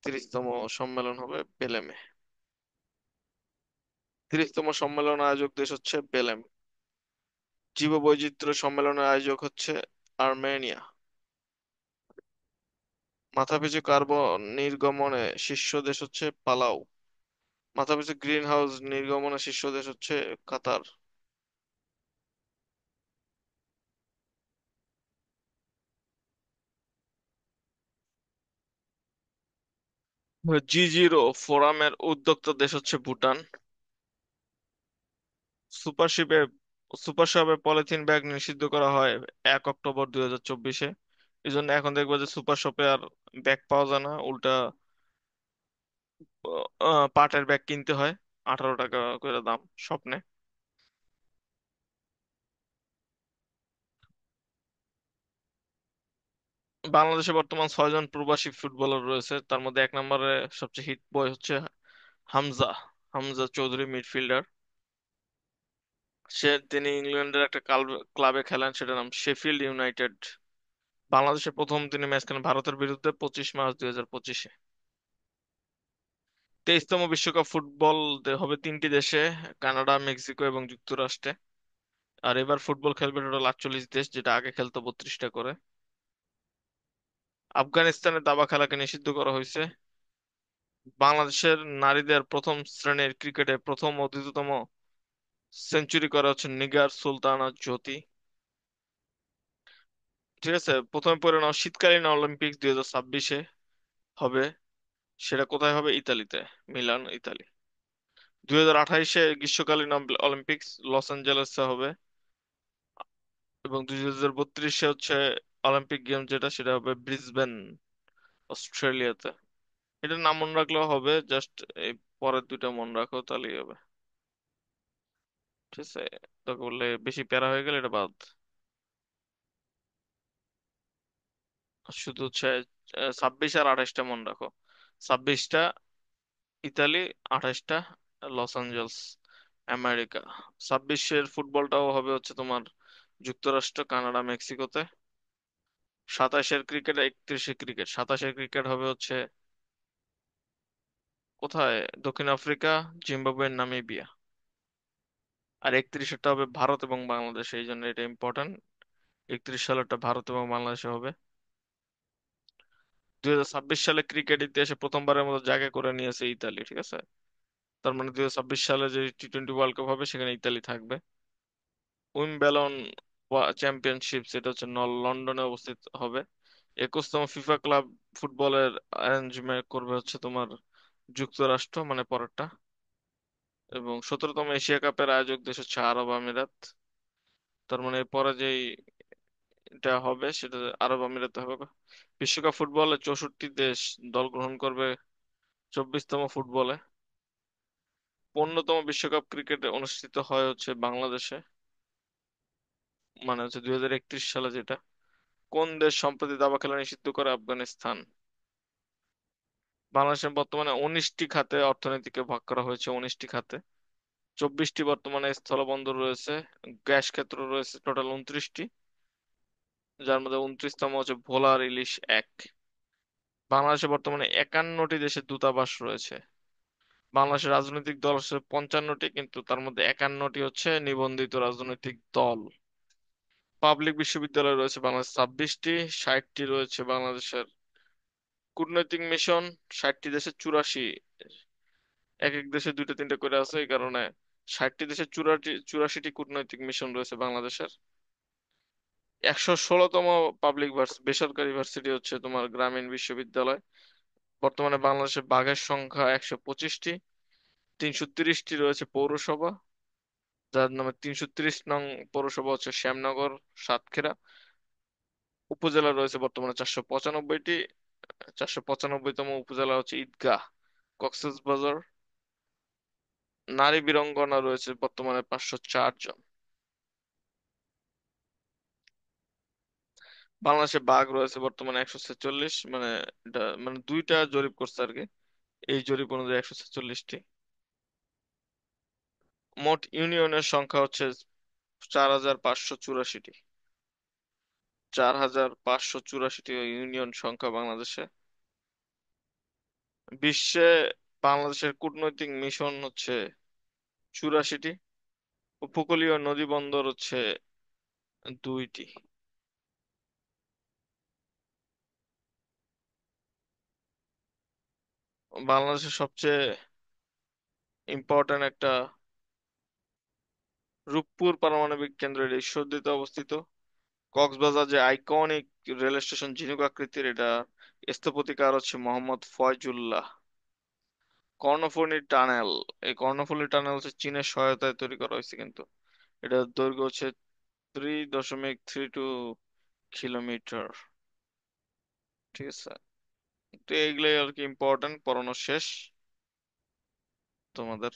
30তম সম্মেলন হবে বেলেমে। 30তম সম্মেলন আয়োজক দেশ হচ্ছে বেলেম। জীববৈচিত্র্য সম্মেলনের আয়োজক হচ্ছে আর্মেনিয়া। মাথাপিছু কার্বন নির্গমনে শীর্ষ দেশ হচ্ছে পালাউ। মাথাপিছু গ্রিন হাউস নির্গমনে শীর্ষ দেশ হচ্ছে কাতার। জি0 ফোরামের উদ্যোক্তা দেশ হচ্ছে ভুটান। সুপারশিপে সুপার শপে পলিথিন ব্যাগ নিষিদ্ধ করা হয় 1 অক্টোবর 2024-এ। এই জন্য এখন দেখবো যে সুপার শপে আর ব্যাগ পাওয়া যায় না, উল্টা পাটের ব্যাগ কিনতে হয়, 18 টাকা করে দাম স্বপ্নে। বাংলাদেশে বর্তমান 6 জন প্রবাসী ফুটবলার রয়েছে, তার মধ্যে 1 নম্বরে সবচেয়ে হিট বয় হচ্ছে হামজা। হামজা চৌধুরী মিডফিল্ডার। তিনি ইংল্যান্ডের একটা ক্লাবে খেলেন, সেটার নাম শেফিল্ড ইউনাইটেড। বাংলাদেশের প্রথম তিনি ম্যাচ খেলেন ভারতের বিরুদ্ধে 25 মার্চ 2025-এ। 23তম বিশ্বকাপ ফুটবল হবে 3টি দেশে, কানাডা, মেক্সিকো এবং যুক্তরাষ্ট্রে। আর এবার ফুটবল খেলবে টোটাল 48 দেশ, যেটা আগে খেলতো 32টা করে। আফগানিস্তানে দাবা খেলাকে নিষিদ্ধ করা হয়েছে। বাংলাদেশের নারীদের প্রথম শ্রেণীর ক্রিকেটে প্রথম ও দ্রুততম সেঞ্চুরি করা হচ্ছে নিগার সুলতানা জ্যোতি। ঠিক আছে, প্রথমে পড়ে নাও শীতকালীন অলিম্পিক্স 2026-এ হবে। সেটা কোথায় হবে? ইতালিতে, মিলান, ইতালি। 2028-এ গ্রীষ্মকালীন অলিম্পিক্স লস অ্যাঞ্জেলেসে হবে। এবং 2032-এ হচ্ছে অলিম্পিক গেম, যেটা সেটা হবে ব্রিসবেন, অস্ট্রেলিয়াতে। এটার নাম মনে রাখলেও হবে, জাস্ট এই পরের দুইটা মনে রাখো তাহলেই হবে। ঠিক আছে, তোকে বললে বেশি প্যারা হয়ে গেলে এটা বাদ। শুধু হচ্ছে 26 আর 28টা মনে রাখো। 26টা ইতালি, 28টা লস অ্যাঞ্জেলস, আমেরিকা। 26-এর ফুটবলটাও হবে হচ্ছে তোমার যুক্তরাষ্ট্র, কানাডা, মেক্সিকোতে। 27-এর ক্রিকেট, 31-এ ক্রিকেট, 27-এর ক্রিকেট হবে হচ্ছে কোথায়? দক্ষিণ আফ্রিকা, জিম্বাবুয়ে, নামিবিয়া। আর 31-এরটা হবে ভারত এবং বাংলাদেশ, এই জন্য এটা ইম্পর্টেন্ট। 31 সালেরটা ভারত এবং বাংলাদেশে হবে। 2026 সালে ক্রিকেট ইতিহাসে প্রথমবারের মতো জায়গা করে নিয়েছে ইতালি। ঠিক আছে, তার মানে 2026 সালে যে টি-20 ওয়ার্ল্ড কাপ হবে সেখানে ইতালি থাকবে। উইম্বলডন চ্যাম্পিয়নশিপ, সেটা হচ্ছে লন্ডনে অবস্থিত হবে। 21তম ফিফা ক্লাব ফুটবলের অ্যারেঞ্জমেন্ট করবে হচ্ছে তোমার যুক্তরাষ্ট্র, মানে পরেরটা। এবং 17তম এশিয়া কাপের আয়োজক দেশ হচ্ছে আরব আমিরাত। তার মানে পরে যেই এটা হবে সেটা আরব আমিরাতে হবে। বিশ্বকাপ ফুটবলে 64 দেশ দল গ্রহণ করবে 24তম ফুটবলে। 15তম বিশ্বকাপ ক্রিকেটে অনুষ্ঠিত হয় হচ্ছে বাংলাদেশে, মানে হচ্ছে 2031 সালে যেটা। কোন দেশ সম্প্রতি দাবা খেলা নিষিদ্ধ করে? আফগানিস্তান। বাংলাদেশের বর্তমানে 19টি খাতে অর্থনীতিকে ভাগ করা হয়েছে, 19টি খাতে। 24টি বর্তমানে স্থলবন্দর রয়েছে। গ্যাস ক্ষেত্র রয়েছে টোটাল 29টি, যার মধ্যে 29তম হচ্ছে ভোলার ইলিশ 1। বাংলাদেশে বর্তমানে 51টি দেশের দূতাবাস রয়েছে। বাংলাদেশের রাজনৈতিক দল হচ্ছে 55টি, কিন্তু তার মধ্যে 51টি হচ্ছে নিবন্ধিত রাজনৈতিক দল। পাবলিক বিশ্ববিদ্যালয় রয়েছে বাংলাদেশ 26টি। 60টি রয়েছে বাংলাদেশের কূটনৈতিক মিশন, 60টি দেশে 84, এক এক দেশে দুইটা তিনটা করে আছে, এই কারণে 60টি দেশে 84টি কূটনৈতিক মিশন রয়েছে বাংলাদেশের। 116তম পাবলিক বেসরকারি ভার্সিটি হচ্ছে তোমার গ্রামীণ বিশ্ববিদ্যালয়। বর্তমানে বাংলাদেশে বাঘের সংখ্যা 125টি। 330টি রয়েছে পৌরসভা, যার নামে 330 নং পৌরসভা হচ্ছে শ্যামনগর, সাতক্ষীরা। উপজেলা রয়েছে বর্তমানে 495টি। 495তম উপজেলা হচ্ছে ঈদগাঁ, কক্সবাজার। নারী বীরাঙ্গনা রয়েছে বর্তমানে 504 জন। বাংলাদেশে বাঘ রয়েছে বর্তমানে 146, মানে এটা মানে দুইটা জরিপ করছে আর কি, এই জরিপ অনুযায়ী 146টি। মোট ইউনিয়নের সংখ্যা হচ্ছে 4584টি। 4584টি ইউনিয়ন সংখ্যা বাংলাদেশে। বিশ্বে বাংলাদেশের কূটনৈতিক মিশন হচ্ছে 84টি। উপকূলীয় নদী বন্দর হচ্ছে 2টি। বাংলাদেশের সবচেয়ে ইম্পর্ট্যান্ট একটা রূপপুর পারমাণবিক কেন্দ্র, এটা ঈশ্বরদীতে অবস্থিত। কক্সবাজার যে আইকনিক রেল স্টেশন ঝিনুক আকৃতির, এটা স্থপতিকার হচ্ছে মোহাম্মদ ফয়জুল্লাহ। কর্ণফুলী টানেল, এই কর্ণফুলী টানেল হচ্ছে চীনের সহায়তায় তৈরি করা হয়েছে, কিন্তু এটার দৈর্ঘ্য হচ্ছে 3.32 কিলোমিটার। ঠিক আছে, তো এইগুলাই আর কি ইম্পর্টেন্ট পড়ানো শেষ তোমাদের।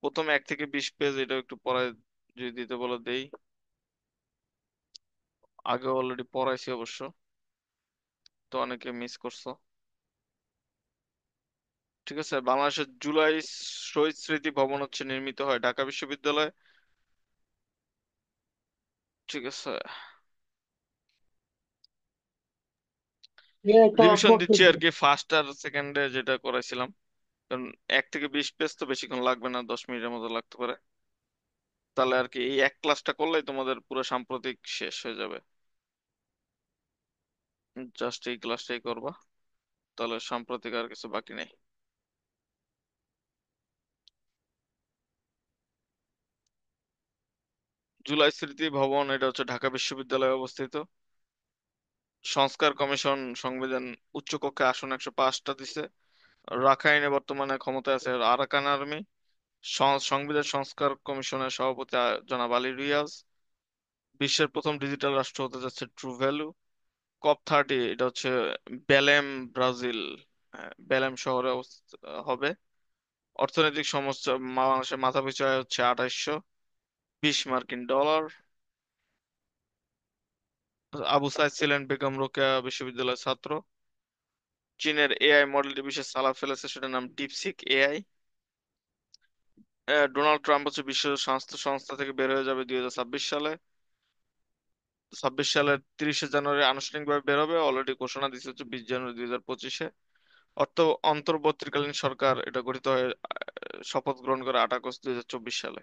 প্রথম 1 থেকে 20 পেজ এটা একটু পড়ায় যদি দিতে বলো দেই। আগে অলরেডি পড়াইছি অবশ্য, তো অনেকে মিস করছো। ঠিক আছে, বাংলাদেশের জুলাই শহীদ স্মৃতি ভবন হচ্ছে নির্মিত হয় ঢাকা বিশ্ববিদ্যালয়ে। ঠিক আছে, রিভিশন দিচ্ছি আর কি ফার্স্ট আর সেকেন্ডে যেটা করাইছিলাম। কারণ 1 থেকে 20 পেজ তো বেশিক্ষণ লাগবে না, 10 মিনিটের মতো লাগতে পারে। তাহলে আর কি এই এক ক্লাসটা করলেই তোমাদের পুরো সাম্প্রতিক শেষ হয়ে যাবে। জাস্ট এই ক্লাসটাই করবা, তাহলে সাম্প্রতিক আর কিছু বাকি নেই। জুলাই স্মৃতি ভবন এটা হচ্ছে ঢাকা বিশ্ববিদ্যালয়ে অবস্থিত। সংস্কার কমিশন সংবিধান উচ্চকক্ষে আসন 105টা দিছে। রাখাইনে বর্তমানে ক্ষমতায় আছে আরাকান আর্মি। সংবিধান সংস্কার কমিশনের সভাপতি জনাব আলী রিয়াজ। বিশ্বের প্রথম ডিজিটাল রাষ্ট্র হতে যাচ্ছে ট্রু ভ্যালু। COP30 এটা হচ্ছে বেলেম, ব্রাজিল। বেলেম শহরে অবস্থিত হবে। অর্থনৈতিক সমস্যা, বাংলাদেশের মাথাপিছু আয় হচ্ছে 2820 মার্কিন ডলার। আবু সাইদ ছিলেন বেগম রোকেয়া বিশ্ববিদ্যালয়ের ছাত্র। চীনের এআই মডেলটি বিশ্বে সাড়া ফেলেছে, সেটার নাম ডিপসিক এআই। ডোনাল্ড ট্রাম্প হচ্ছে বিশ্ব স্বাস্থ্য সংস্থা থেকে বের হয়ে যাবে 2026 সালে। 2026 সালের 30শে জানুয়ারি আনুষ্ঠানিকভাবে বের হবে, অলরেডি ঘোষণা দিচ্ছে হচ্ছে 20 জানুয়ারি 2025-এ। অন্তর্বর্তীকালীন সরকার এটা গঠিত হয়ে শপথ গ্রহণ করে 8 আগস্ট 2024 সালে।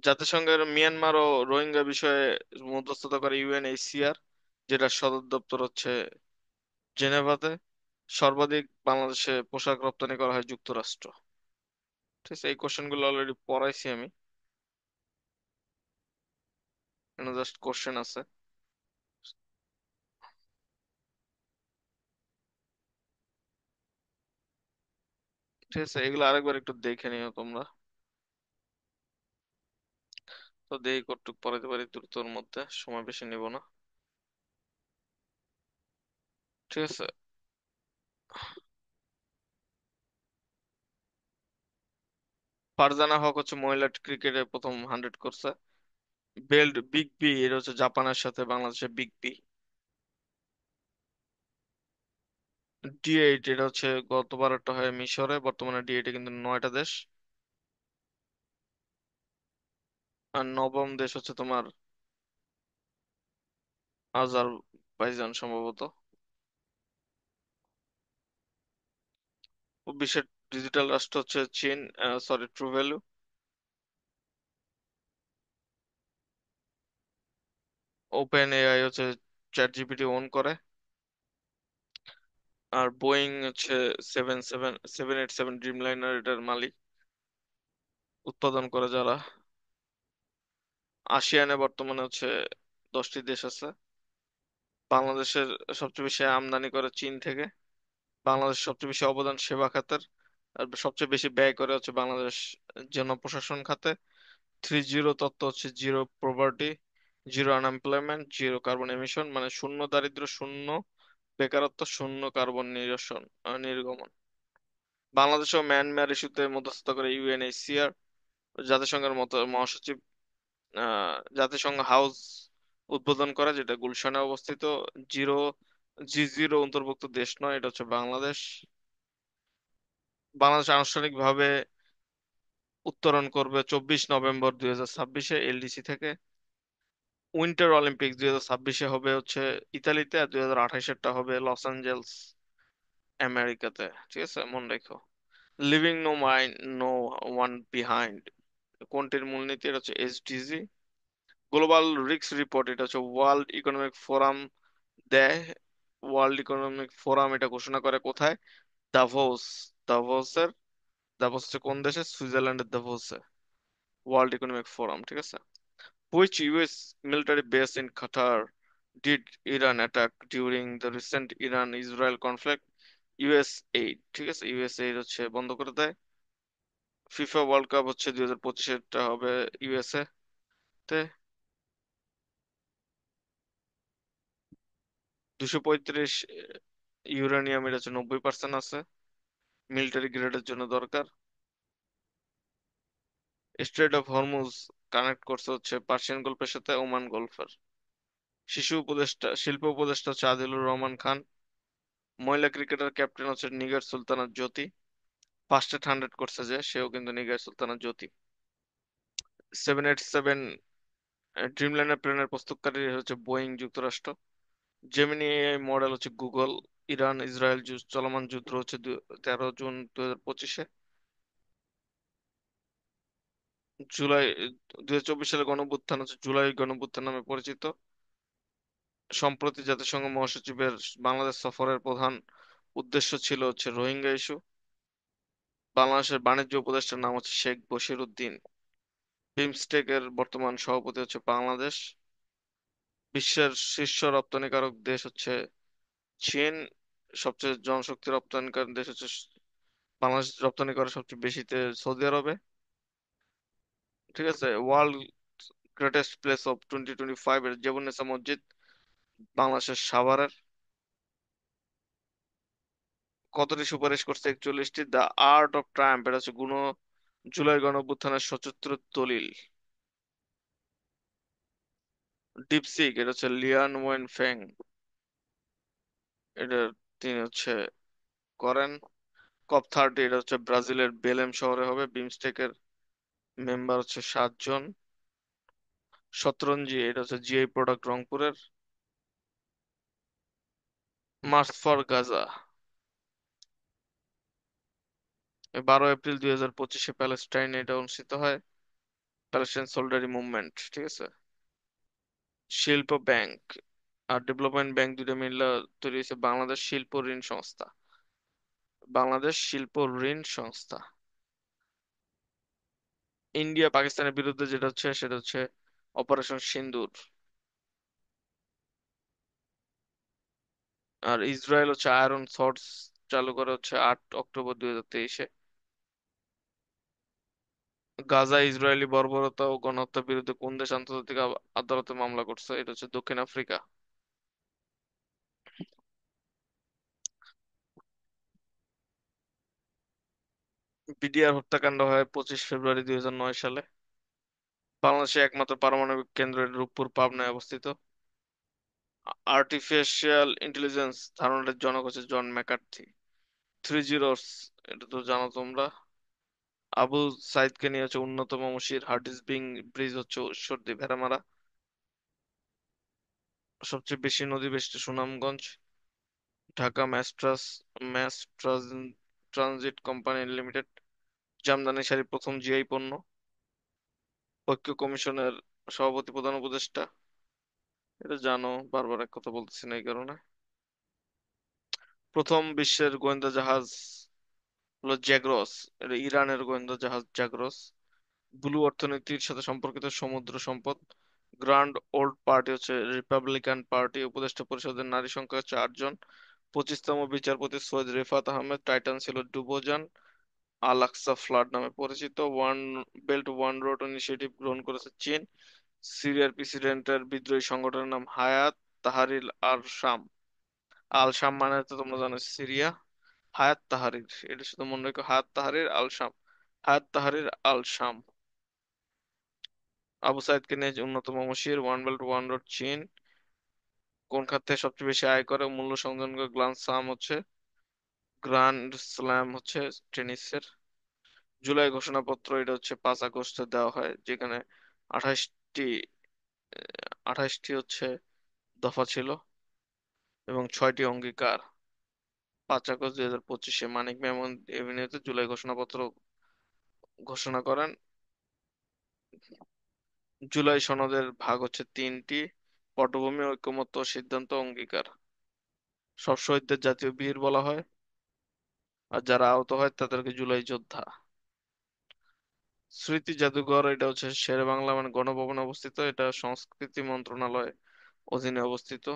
জাতিসংঘের মিয়ানমার ও রোহিঙ্গা বিষয়ে মধ্যস্থতা করে ইউএনএইচসিআর, যেটা সদর দপ্তর হচ্ছে জেনেভাতে। সর্বাধিক বাংলাদেশে পোশাক রপ্তানি করা হয় যুক্তরাষ্ট্র। ঠিক আছে, এই কোশ্চেন গুলো অলরেডি পড়াইছি আমি, জাস্ট কোশ্চেন আছে। ঠিক আছে, এগুলো আরেকবার একটু দেখে নিও তোমরা। তো দেখি কতটুকু পড়াইতে পারি দ্রুতর মধ্যে, সময় বেশি নিব না। ঠিক আছে, ফারজানা হক হচ্ছে মহিলা ক্রিকেটে প্রথম 100 করছে। বেল্ট বিগ বি এটা হচ্ছে জাপানের সাথে বাংলাদেশের বিগ বি। ডি8 এটা হচ্ছে গতবার একটা হয় মিশরে, বর্তমানে ডি8 কিন্তু 9টা দেশ। আর নবম দেশ হচ্ছে তোমার আজারবাইজান সম্ভবত। ও বিশ্বের ডিজিটাল রাষ্ট্র হচ্ছে চীন, sorry true value. Open AI হচ্ছে চ্যাট জিপিটি ওন করে। আর বোয়িং হচ্ছে 787 ড্রিম লাইনার এটার মালিক, উৎপাদন করে যারা। আসিয়ানে বর্তমানে হচ্ছে 10টি দেশ আছে। বাংলাদেশের সবচেয়ে বেশি আমদানি করে চীন থেকে। বাংলাদেশ সবচেয়ে বেশি অবদান সেবা খাতের। আর সবচেয়ে বেশি ব্যয় করে হচ্ছে বাংলাদেশ জনপ্রশাসন খাতে। 3 জিরো তত্ত্ব হচ্ছে zero poverty, zero unemployment, zero carbon emission, মানে শূন্য দারিদ্র্য, শূন্য বেকারত্ব, শূন্য কার্বন নির্গমন। বাংলাদেশও মায়ানমার ইস্যুতে মধ্যস্থতা করে ইউএনএইচসিআর। জাতিসংঘের মতো মহাসচিব জাতিসংঘ হাউস উদ্বোধন করে, যেটা গুলশানে অবস্থিত। জিরো G0 অন্তর্ভুক্ত দেশ নয়, এটা হচ্ছে বাংলাদেশ। বাংলাদেশ আনুষ্ঠানিকভাবে উত্তরণ করবে 24 নভেম্বর 2026-এ এলডিসি থেকে। উইন্টার অলিম্পিক্স 2026-এ হবে হচ্ছে ইতালিতে, আর 2028-এরটা হবে লস অ্যাঞ্জেলস, আমেরিকাতে। ঠিক আছে, মনে রেখো। Leaving no mind, no one behind কোনটির মূলনীতি? এটা হচ্ছে এসডিজি। গ্লোবাল রিস্ক রিপোর্ট, এটা হচ্ছে ওয়ার্ল্ড ইকোনমিক ফোরাম দেয়। ওয়ার্ল্ড ইকোনমিক ফোরাম এটা ঘোষণা করে কোথায়? দাভোস। দাভোসের, দাভোস হচ্ছে কোন দেশে? সুইজারল্যান্ডের দাভোসে ওয়ার্ল্ড ইকোনমিক ফোরাম। ঠিক আছে। Which US military base in Qatar did Iran attack during the recent Iran-Israel conflict? USAID। ঠিক আছে, USAID হচ্ছে বন্ধ করে দেয়। ফিফা ওয়ার্ল্ড কাপ হচ্ছে 2025-এরটা হবে ইউএসএ তে। 235 ইউরেনিয়াম, এটা হচ্ছে 90% আছে, মিলিটারি গ্রেডের জন্য দরকার। স্ট্রেট অফ হরমুজ কানেক্ট করছে হচ্ছে পার্সিয়ান গল্ফের সাথে ওমান গল্ফের। শিশু উপদেষ্টা, শিল্প উপদেষ্টা হচ্ছে আদিলুর রহমান খান। মহিলা ক্রিকেটার ক্যাপ্টেন হচ্ছে নিগার সুলতানা জ্যোতি। ফার্স্টে 100 করছে যে, সেও কিন্তু নিগার সুলতানা জ্যোতি। 787 ড্রিমলাইনার প্লেনের প্রস্তুতকারী হচ্ছে বোয়িং যুক্তরাষ্ট্র। জেমিনি এআই মডেল হচ্ছে গুগল। ইরান ইসরায়েল চলমান যুদ্ধ হচ্ছে 13 জুন 2025-এ। জুলাই 2024 সালে গণঅভ্যুত্থান হচ্ছে জুলাই গণঅভ্যুত্থান নামে পরিচিত। সম্প্রতি জাতিসংঘ মহাসচিবের বাংলাদেশ সফরের প্রধান উদ্দেশ্য ছিল হচ্ছে রোহিঙ্গা ইস্যু। বাংলাদেশের বাণিজ্য উপদেষ্টার নাম হচ্ছে শেখ বশির উদ্দিন। বিমস্টেকের বর্তমান সভাপতি হচ্ছে বাংলাদেশ। বিশ্বের শীর্ষ রপ্তানিকারক দেশ হচ্ছে চীন। সবচেয়ে জনশক্তি রপ্তানিকারক দেশ হচ্ছে বাংলাদেশ রপ্তানি করে সবচেয়ে বেশিতে সৌদি আরবে। ঠিক আছে। ওয়ার্ল্ড গ্রেটেস্ট প্লেস অফ 2025 এর জেবুন্নেসা মসজিদ বাংলাদেশের সাভারের। কতটি সুপারিশ করছে? 41টি। দ্য আর্ট অফ ট্রায়াম্প, এটা হচ্ছে জুলাই গণঅভ্যুত্থানের সচিত্র দলিল। ডিপসিক, এটা হচ্ছে লিয়ান ওয়েন ফেং, এটা তিনি হচ্ছে করেন। COP30, এটা হচ্ছে ব্রাজিলের বেলেম শহরে হবে। বিমস্টেকের মেম্বার হচ্ছে 7 জন। শতরঞ্জি, এটা হচ্ছে জিআই প্রোডাক্ট রংপুরের। মার্চ ফর গাজা, 12 এপ্রিল 2025-এ প্যালেস্টাইনে এটা অনুষ্ঠিত হয়। Palestine solidarity movement. ঠিক আছে। শিল্প ব্যাংক আর ডেভেলপমেন্ট ব্যাংক দুটো মিলে তৈরি হয়েছে বাংলাদেশ শিল্প ঋণ সংস্থা। বাংলাদেশ শিল্প ঋণ সংস্থা। ইন্ডিয়া পাকিস্তানের বিরুদ্ধে যেটা হচ্ছে সেটা হচ্ছে অপারেশন সিন্দুর। আর ইসরায়েল হচ্ছে আয়রন সর্স চালু করে হচ্ছে 8 অক্টোবর 2023-এ। গাজা ইসরায়েলি বর্বরতা ও গণহত্যার বিরুদ্ধে কোন দেশ আন্তর্জাতিক আদালতে মামলা করছে? এটা হচ্ছে দক্ষিণ আফ্রিকা। বিডিআর হত্যাকাণ্ড হয় 25 ফেব্রুয়ারি 2009 সালে। বাংলাদেশে একমাত্র পারমাণবিক কেন্দ্র রূপপুর পাবনায় অবস্থিত। আর্টিফিশিয়াল ইন্টেলিজেন্স ধারণার জনক হচ্ছে জন ম্যাকার্থি। 3 জিরোস, এটা তো জানো তোমরা। আবু সাইদকে নিয়ে হচ্ছে উন্নত মমশির হার্ডিঞ্জ ব্রিজ হচ্ছে ঈশ্বরদী ভেড়ামারা। সবচেয়ে বেশি নদী বেষ্টিত Sunamganj. Dhaka mass transit company limited jamdani sari প্রথম জিআই পণ্য। ঐক্য কমিশনের সভাপতি প্রধান উপদেষ্টা, এটা জানো, বারবার এক কথা বলতেছি না এই কারণে। প্রথম বিশ্বের গোয়েন্দা জাহাজ হলো জ্যাগ্রস, এটা ইরানের গোয়েন্দা জাহাজ জ্যাগ্রস। ব্লু অর্থনীতির সাথে সম্পর্কিত সমুদ্র সম্পদ। গ্র্যান্ড ওল্ড পার্টি হচ্ছে রিপাবলিকান পার্টি। উপদেষ্টা পরিষদের নারী সংখ্যা হচ্ছে 8 জন। 25তম বিচারপতি সৈয়দ রেফাত আহমেদ। টাইটান ছিল ডুবোজান। আল আকসা ফ্লাড নামে পরিচিত। One belt one road initiative গ্রহণ করেছে চীন। সিরিয়ার প্রেসিডেন্টের বিদ্রোহী সংগঠনের নাম হায়াত তাহরির আল শাম। আল শাম মানে তো তোমরা জানো সিরিয়া। হায়াত তাহরির, এটা শুধু মনে রেখো, হায়াত তাহরির আল শাম। হায়াত তাহরির আল শাম। আবু সাইদকে নিয়ে উন্নত মমশির ওয়ান বেল্ট ওয়ান রোড চীন। কোন খাত থেকে সবচেয়ে বেশি আয় করে ও মূল্য সংযোজন করে গ্লান্স সাম হচ্ছে গ্র্যান্ড স্ল্যাম হচ্ছে টেনিসের। জুলাই ঘোষণাপত্র এটা হচ্ছে 5 আগস্টে দেওয়া হয়, যেখানে 28টি 28টি হচ্ছে দফা ছিল এবং 6টি অঙ্গীকার। 5 আগস্ট 2025-এ মানিক মেমন এভিনিউতে জুলাই ঘোষণাপত্র ঘোষণা করেন। জুলাই সনদের ভাগ হচ্ছে 3টি: পটভূমি, ঐকমত্য, সিদ্ধান্ত, অঙ্গীকার। সব শহীদদের জাতীয় বীর বলা হয়, আর যারা আহত হয় তাদেরকে জুলাই যোদ্ধা। স্মৃতি জাদুঘর এটা হচ্ছে শেরে বাংলা মানে গণভবনে অবস্থিত, এটা সংস্কৃতি মন্ত্রণালয় অধীনে অবস্থিত।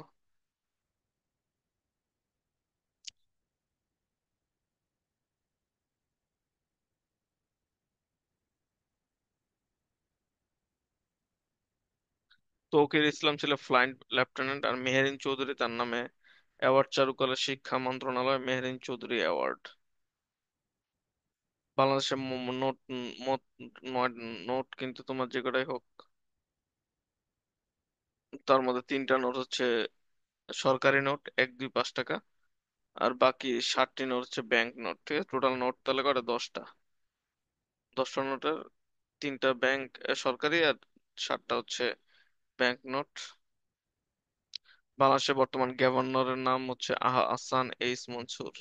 তৌকির ইসলাম ছিল ফ্লাইট লেফটেন্যান্ট, আর মেহেরিন চৌধুরী তার নামে অ্যাওয়ার্ড চালু করে শিক্ষা মন্ত্রণালয়, মেহেরিন চৌধুরী অ্যাওয়ার্ড। বাংলাদেশের নোট নোট কিন্তু তোমার যে কটাই হোক, তার মধ্যে 3টা নোট হচ্ছে সরকারি নোট, 1, 2, 5 টাকা, আর বাকি 60টি নোট হচ্ছে ব্যাংক নোট। ঠিক আছে, টোটাল নোট তাহলে করে 10টা। 10টা নোটের 3টা ব্যাংক সরকারি, আর 60টা হচ্ছে ব্যাংক নোট। বাংলাদেশের বর্তমান গভর্নরের নাম হচ্ছে আহসান এইচ মনসুর।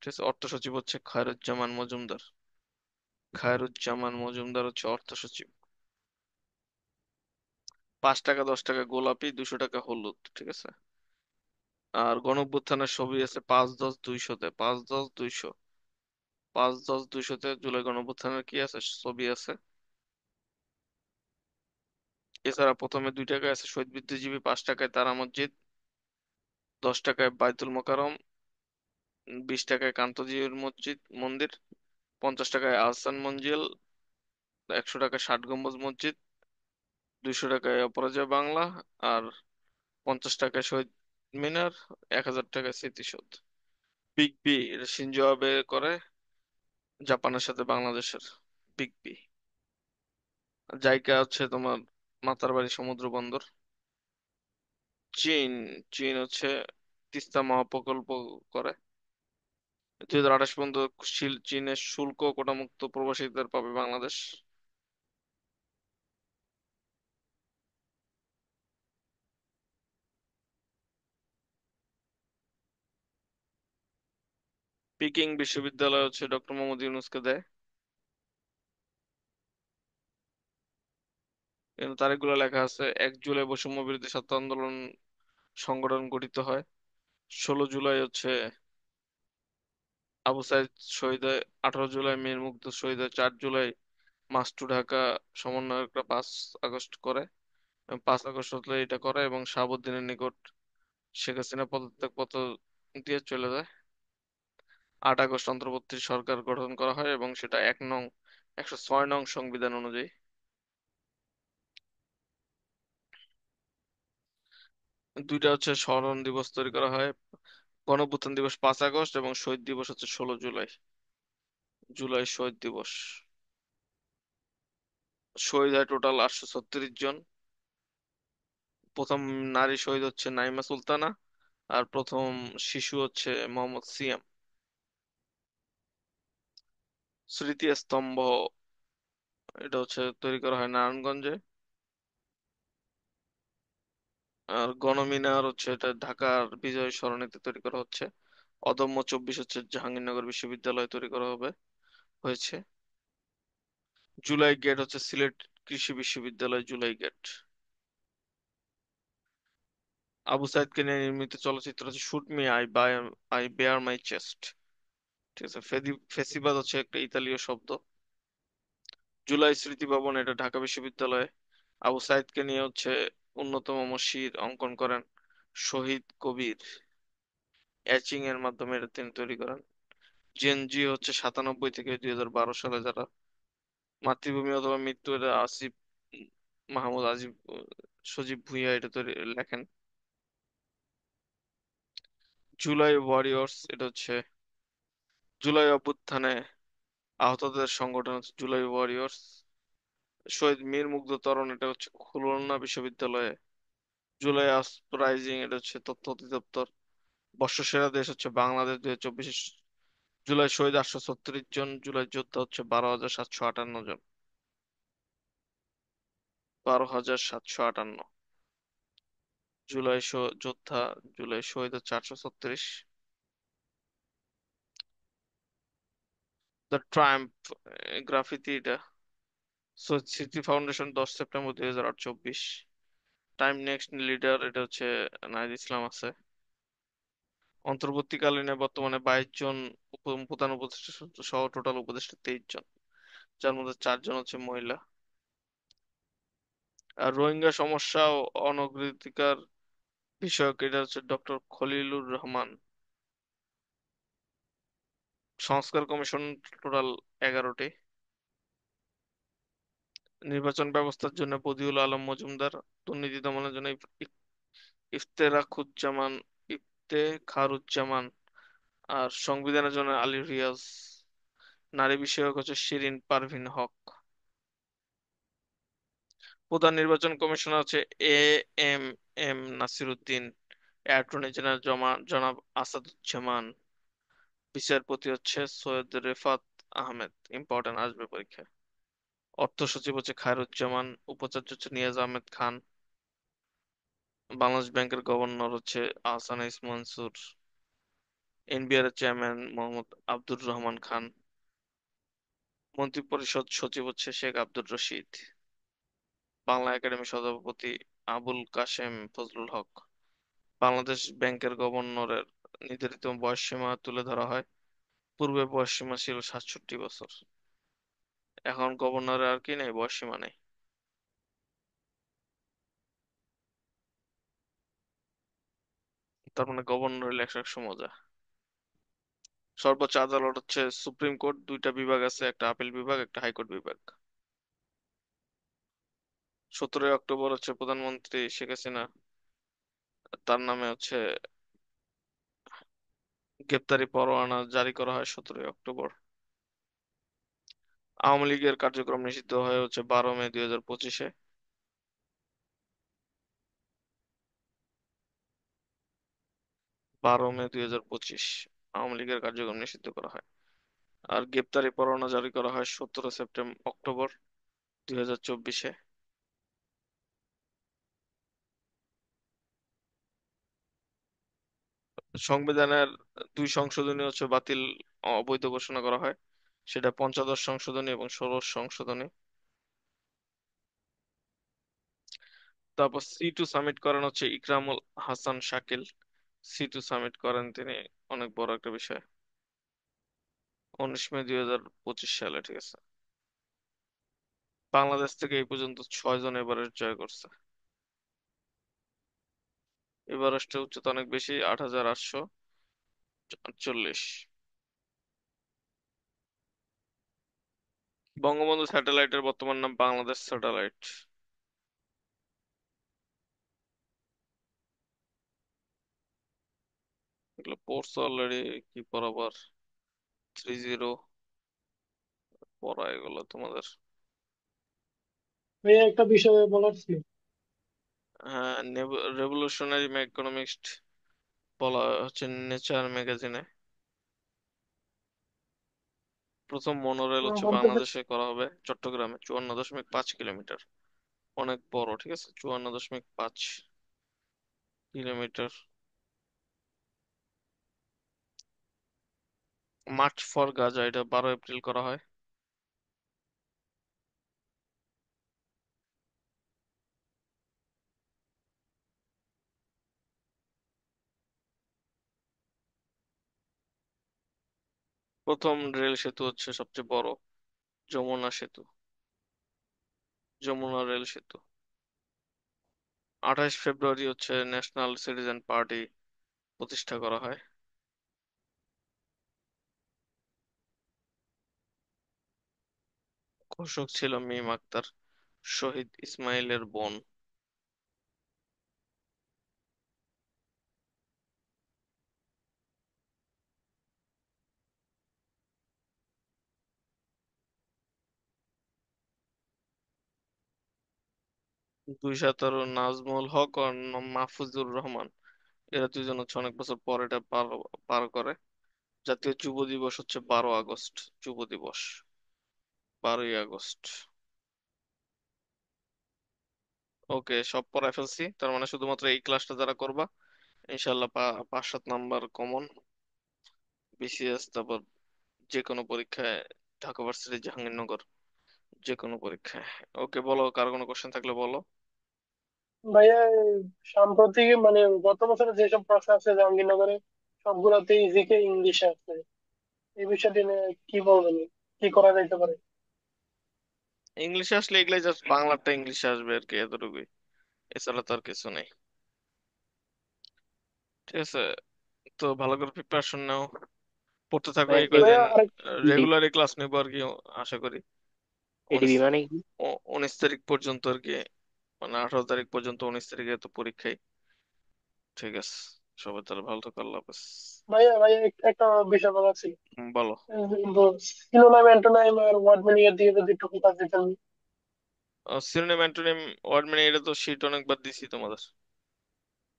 ঠিক আছে, অর্থ সচিব হচ্ছে খায়রুজ্জামান মজুমদার। খায়রুজ্জামান মজুমদার হচ্ছে অর্থ সচিব। 5 টাকা, 10 টাকা গোলাপি, 200 টাকা হলুদ। ঠিক আছে, আর গণঅভ্যুত্থানের ছবি আছে 5-10-200-তে। 5-10-200, 5-10-200-তে জুলাই গণঅভ্যুত্থানের কি আছে, ছবি আছে। এছাড়া প্রথমে 2 টাকায় আছে শহীদ বুদ্ধিজীবী, 5 টাকায় তারা মসজিদ, 10 টাকায় বাইতুল মোকাররম, 20 টাকায় কান্তজিউর মসজিদ মন্দির, 50 টাকায় আহসান মঞ্জিল, 100 টাকায় 60 গম্বুজ মসজিদ, 200 টাকায় অপরাজয় বাংলা, আর 50 টাকায় শহীদ মিনার, 1000 টাকায় স্মৃতিসৌধ। বিগ বি এটা শিনজো আবে করে, জাপানের সাথে বাংলাদেশের। Big B. জাইকা হচ্ছে তোমার মাতার বাড়ি সমুদ্র বন্দর। চীন চীন হচ্ছে তিস্তা মহাপ্রকল্প করে। 2028 পর্যন্ত চীনের শুল্ক ও কোটামুক্ত প্রবাসীদের পাবে বাংলাদেশ। পিকিং বিশ্ববিদ্যালয় হচ্ছে ডক্টর মোহাম্মদ ইউনূসকে দেয়। কিন্তু তারিখগুলো লেখা আছে: 1 জুলাই বৈষম্য বিরোধী ছাত্র আন্দোলন সংগঠন গঠিত হয়। 16 জুলাই হচ্ছে আবু সাইদ শহীদ হয়। 18 জুলাই মীর মুগ্ধ শহীদ হয়। 4 জুলাই মার্চ টু ঢাকা সমন্বয়করা 5 আগস্ট করে, এবং 5 আগস্ট হলে এটা করে, এবং শাহাবুদ্দিনের নিকট শেখ হাসিনা পদত্যাগ পত্র দিয়ে চলে যায়। 8 আগস্ট অন্তর্বর্তী সরকার গঠন করা হয়, এবং সেটা 106 নং সংবিধান অনুযায়ী। 2টা হচ্ছে স্মরণ দিবস তৈরি করা হয়: গণঅভ্যুত্থান দিবস 5 আগস্ট, এবং শহীদ দিবস হচ্ছে 16 জুলাই। জুলাই শহীদ দিবস। শহীদ হয় টোটাল 836 জন। প্রথম নারী শহীদ হচ্ছে নাইমা সুলতানা, আর প্রথম শিশু হচ্ছে মোহাম্মদ সিয়াম। স্মৃতিস্তম্ভ এটা হচ্ছে তৈরি করা হয় নারায়ণগঞ্জে। আর গণমিনার হচ্ছে এটা ঢাকার বিজয় সরণিতে তৈরি করা হচ্ছে। অদম্য 24 হচ্ছে জাহাঙ্গীরনগর বিশ্ববিদ্যালয়ে তৈরি করা হয়েছে। জুলাই গেট হচ্ছে সিলেট কৃষি বিশ্ববিদ্যালয় জুলাই গেট। আবু সাইদকে নিয়ে নির্মিত চলচ্চিত্র হচ্ছে shoot me, I bear my chest. ঠিক আছে, ফেসিবাদ হচ্ছে একটা ইতালীয় শব্দ। জুলাই স্মৃতি ভবন এটা ঢাকা বিশ্ববিদ্যালয়ে। আবু সাইদকে নিয়ে হচ্ছে অন্যতম মসির অঙ্কন করেন শহীদ কবির। এচিং এর মাধ্যমে এটা তিনি তৈরি করেন। জেনজি হচ্ছে 97 থেকে 2012 সালে যারা মাতৃভূমি অথবা মৃত্যু, এটা আসিফ মাহমুদ আজিব সজীব ভুঁইয়া এটা তৈরি লেখেন। জুলাই ওয়ারিয়র্স এটা হচ্ছে জুলাই অভ্যুত্থানে আহতদের সংগঠন হচ্ছে জুলাই ওয়ারিয়র্স। শহীদ মীর মুগ্ধ ত্বরণ এটা হচ্ছে খুলনা বিশ্ববিদ্যালয়ে। জুলাই আপরাইজিং এটা হচ্ছে তথ্য অধিদপ্তর। বর্ষসেরা দেশ হচ্ছে বাংলাদেশ 2024 জুলাই শহীদ 836 জন, জুলাই যোদ্ধা হচ্ছে 12,758 জন। 12,758 যোদ্ধা, জুলাই শহীদ হচ্ছে 836। দ্য ট্রায়াম্ফ গ্রাফিতি এটা শহীদ স্মৃতি foundation 10 September 2024। Time next leader এটা হচ্ছে নাহিদ ইসলাম আছে। অন্তর্বর্তীকালীনে বর্তমানে 22 জন প্রধান উপদেষ্টা সহ টোটাল উপদেষ্টা 23 জন, যার মধ্যে 4 জন হচ্ছে মহিলা। আর রোহিঙ্গা সমস্যা ও অনগ্রাধিকার বিষয়ক এটা হচ্ছে ডক্টর খলিলুর রহমান। সংস্কার কমিশন টোটাল 11টি। নির্বাচন ব্যবস্থার জন্য বদিউল আলম মজুমদার, দুর্নীতি দমনের জন্য ইফতেখারুজ্জামান ইফতেখারুজ্জামান, আর সংবিধানের জন্য আলী রিয়াজ। নারী বিষয়ক হচ্ছে শিরিন পারভীন হক। প্রধান নির্বাচন কমিশনার হচ্ছে M Nasir Uddin. Attorney general জনাব আসাদুজ্জামান। বিচারপতি হচ্ছে সৈয়দ রেফাত আহমেদ, ইম্পর্টেন্ট আসবে পরীক্ষায়। অর্থ সচিব হচ্ছে খায়রুজ্জামান। উপাচার্য হচ্ছে নিয়াজ আহমেদ খান। বাংলাদেশ ব্যাংকের গভর্নর হচ্ছে আহসান ইস মনসুর। এনবিআর এর চেয়ারম্যান মোহাম্মদ আব্দুর রহমান খান। মন্ত্রিপরিষদ সচিব হচ্ছে শেখ আব্দুর রশিদ। বাংলা একাডেমি সভাপতি আবুল কাশেম ফজলুল হক। বাংলাদেশ ব্যাংকের গভর্নরের নির্ধারিত বয়সসীমা তুলে ধরা হয়। পূর্বে বয়সসীমা ছিল 67 বছর, এখন গভর্নরের আর কি নেই, বয়সসীমা নেই। তার মানে গভর্নর ইলেকশন মজা। সর্বোচ্চ আদালত হচ্ছে সুপ্রিম কোর্ট। দুইটা বিভাগ আছে, একটা আপিল বিভাগ, একটা হাইকোর্ট বিভাগ। 17ই অক্টোবর হচ্ছে প্রধানমন্ত্রী শেখ হাসিনা, তার নামে হচ্ছে গ্রেপ্তারি পরোয়ানা জারি করা হয় 17ই অক্টোবর। আওয়ামী লীগের কার্যক্রম নিষিদ্ধ হয়ে হচ্ছে 12 মে 2025-এ। 12 মে 2025 আওয়ামী লীগের কার্যক্রম নিষিদ্ধ করা হয়। আর গ্রেপ্তারি পরোয়ানা জারি করা হয় 17 সেপ্টেম্বর 2024-এ। সংবিধানের 2 সংশোধনী হচ্ছে বাতিল, অবৈধ ঘোষণা করা হয়, সেটা পঞ্চদশ সংশোধনী এবং ষোড়শ সংশোধনী। তারপর C2 সামিট করেন হচ্ছে ইকরামুল হাসান শাকিল। C2 সামিট করেন তিনি, অনেক বড় একটা বিষয়। 19 মে 2025 সালে, ঠিক আছে। বাংলাদেশ থেকে এই পর্যন্ত 6 জন এভারেস্ট জয় করছে। এভারেস্টের উচ্চতা অনেক বেশি, 8,848। বঙ্গবন্ধু স্যাটেলাইটের বর্তমান নাম বাংলাদেশ স্যাটেলাইট। এগুলো পড়ছো অলরেডি, কি পড়াবার? 3-0 পড়া এগুলো তোমাদের। ভাইয়া একটা বিষয় বলার ছিল। হ্যাঁ, রেভলিউশনারি ইকোনমিক্স বলা হচ্ছে নেচার ম্যাগাজিনে। প্রথম মনোরেল হচ্ছে আমাদের বাংলাদেশে করা হবে চট্টগ্রামে, 54.5 কিলোমিটার। অনেক বড়, ঠিক আছে, 54.5 কিলোমিটার। মার্চ ফর গাজা এটা 12 এপ্রিল করা হয়। প্রথম রেল সেতু হচ্ছে সবচেয়ে বড় যমুনা সেতু, যমুনা রেল সেতু। 28 ফেব্রুয়ারি হচ্ছে ন্যাশনাল সিটিজেন পার্টি প্রতিষ্ঠা করা হয়। ঘোষক ছিল মিম আক্তার, শহীদ ইসমাইলের বোন। দুই সাতারো নাজমুল হক ও মাহফুজুর রহমান। এরা দুইজন হচ্ছে অনেক বছর পর এটা পার পার করে। জাতীয় যুব দিবস হচ্ছে 12 আগস্ট। যুব দিবস 12ই আগস্ট। ওকে, সব পড়ায় ফেলছি, তার মানে শুধুমাত্র এই ক্লাসটা যারা করবা ইনশাল্লাহ 5-7 নাম্বার কমন। বিসিএস, তারপর যে কোনো পরীক্ষায়, ঢাকা ভার্সিটি, জাহাঙ্গীরনগর, যে কোনো পরীক্ষায়। ওকে, বলো, কার কোনো কোশ্চেন থাকলে বলো। ভাইয়া এই সাম্প্রতিক মানে গত বছরে যেসব প্রশ্ন আছে জাহাঙ্গীরনগরে সবগুলোতেই জিকে ইংলিশে আছে। এই বিষয়টি নিয়ে কি বলবেন, কি করা যাইতে পারে? ইংলিশে আসলে এগুলাই, জাস্ট বাংলাটা ইংলিশে আসবে আর কি, এতটুকুই। এছাড়া তো আর কিছু নেই। ঠিক আছে, তো ভালো করে প্রিপারেশন নাও, পড়তে থাকো ভাইয়া এই ভাইয়া কয়দিন। আরেক রেগুলারই ক্লাস নিবো আর কি, আশা করি। উনিশ এডিবি মানে কি? 19 তারিখ পর্যন্ত আর কি, মানে 18 তারিখ পর্যন্ত, 19 তারিখে তো পরীক্ষাই। ঠিক আছে, সবাই তাহলে ভালো থাকো, আল্লাহ হাফেজ। ভাইয়া ভাইয়া একটা বিষয় বলার ছিল। বলো। সিনোনাইম অ্যান্টোনাইম আর ওয়ার্ড মিনিং এর দিকে যদি একটু ফোকাস দিতেন। সিনোনিম অ্যান্টোনিম ওয়ার্ড মানে এটা তো শীট অনেকবার দিছি তোমাদের।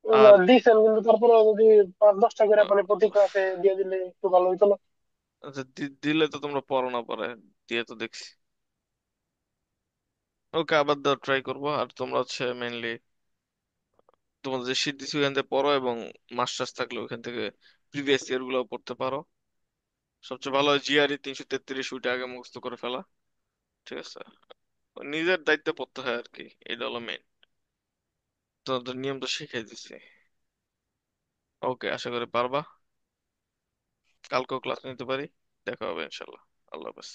আর দিছেন, কিন্তু তারপরে যদি 5-10টা করে আহ, মানে প্রতি ক্লাসে দিয়ে দিলে একটু ভালো হতো না? আচ্ছা, দিলে তো তোমরা পড়ো না পরে, দিয়ে তো দেখছি। ওকে, আবার দাও, ট্রাই করবো। আর তোমরা হচ্ছে মেইনলি তোমাদের যে শীট দিছি ওখান থেকে পড়ো, এবং মাস্টার্স থাকলে ওখান থেকে প্রিভিয়াস ইয়ার গুলো পড়তে পারো। সবচেয়ে ভালো হয় জিআরই 333 ওইটা আগে মুখস্থ করে ফেলা। ঠিক আছে, নিজের দায়িত্বে পড়তে হয় আর কি, এটা হলো মেইন। তোমাদের নিয়ম তো শিখাই দিছি। ওকে, আশা করি পারবা। কালকেও ক্লাস নিতে পারি। দেখা হবে ইনশাল্লাহ। আল্লাহ হাফেজ।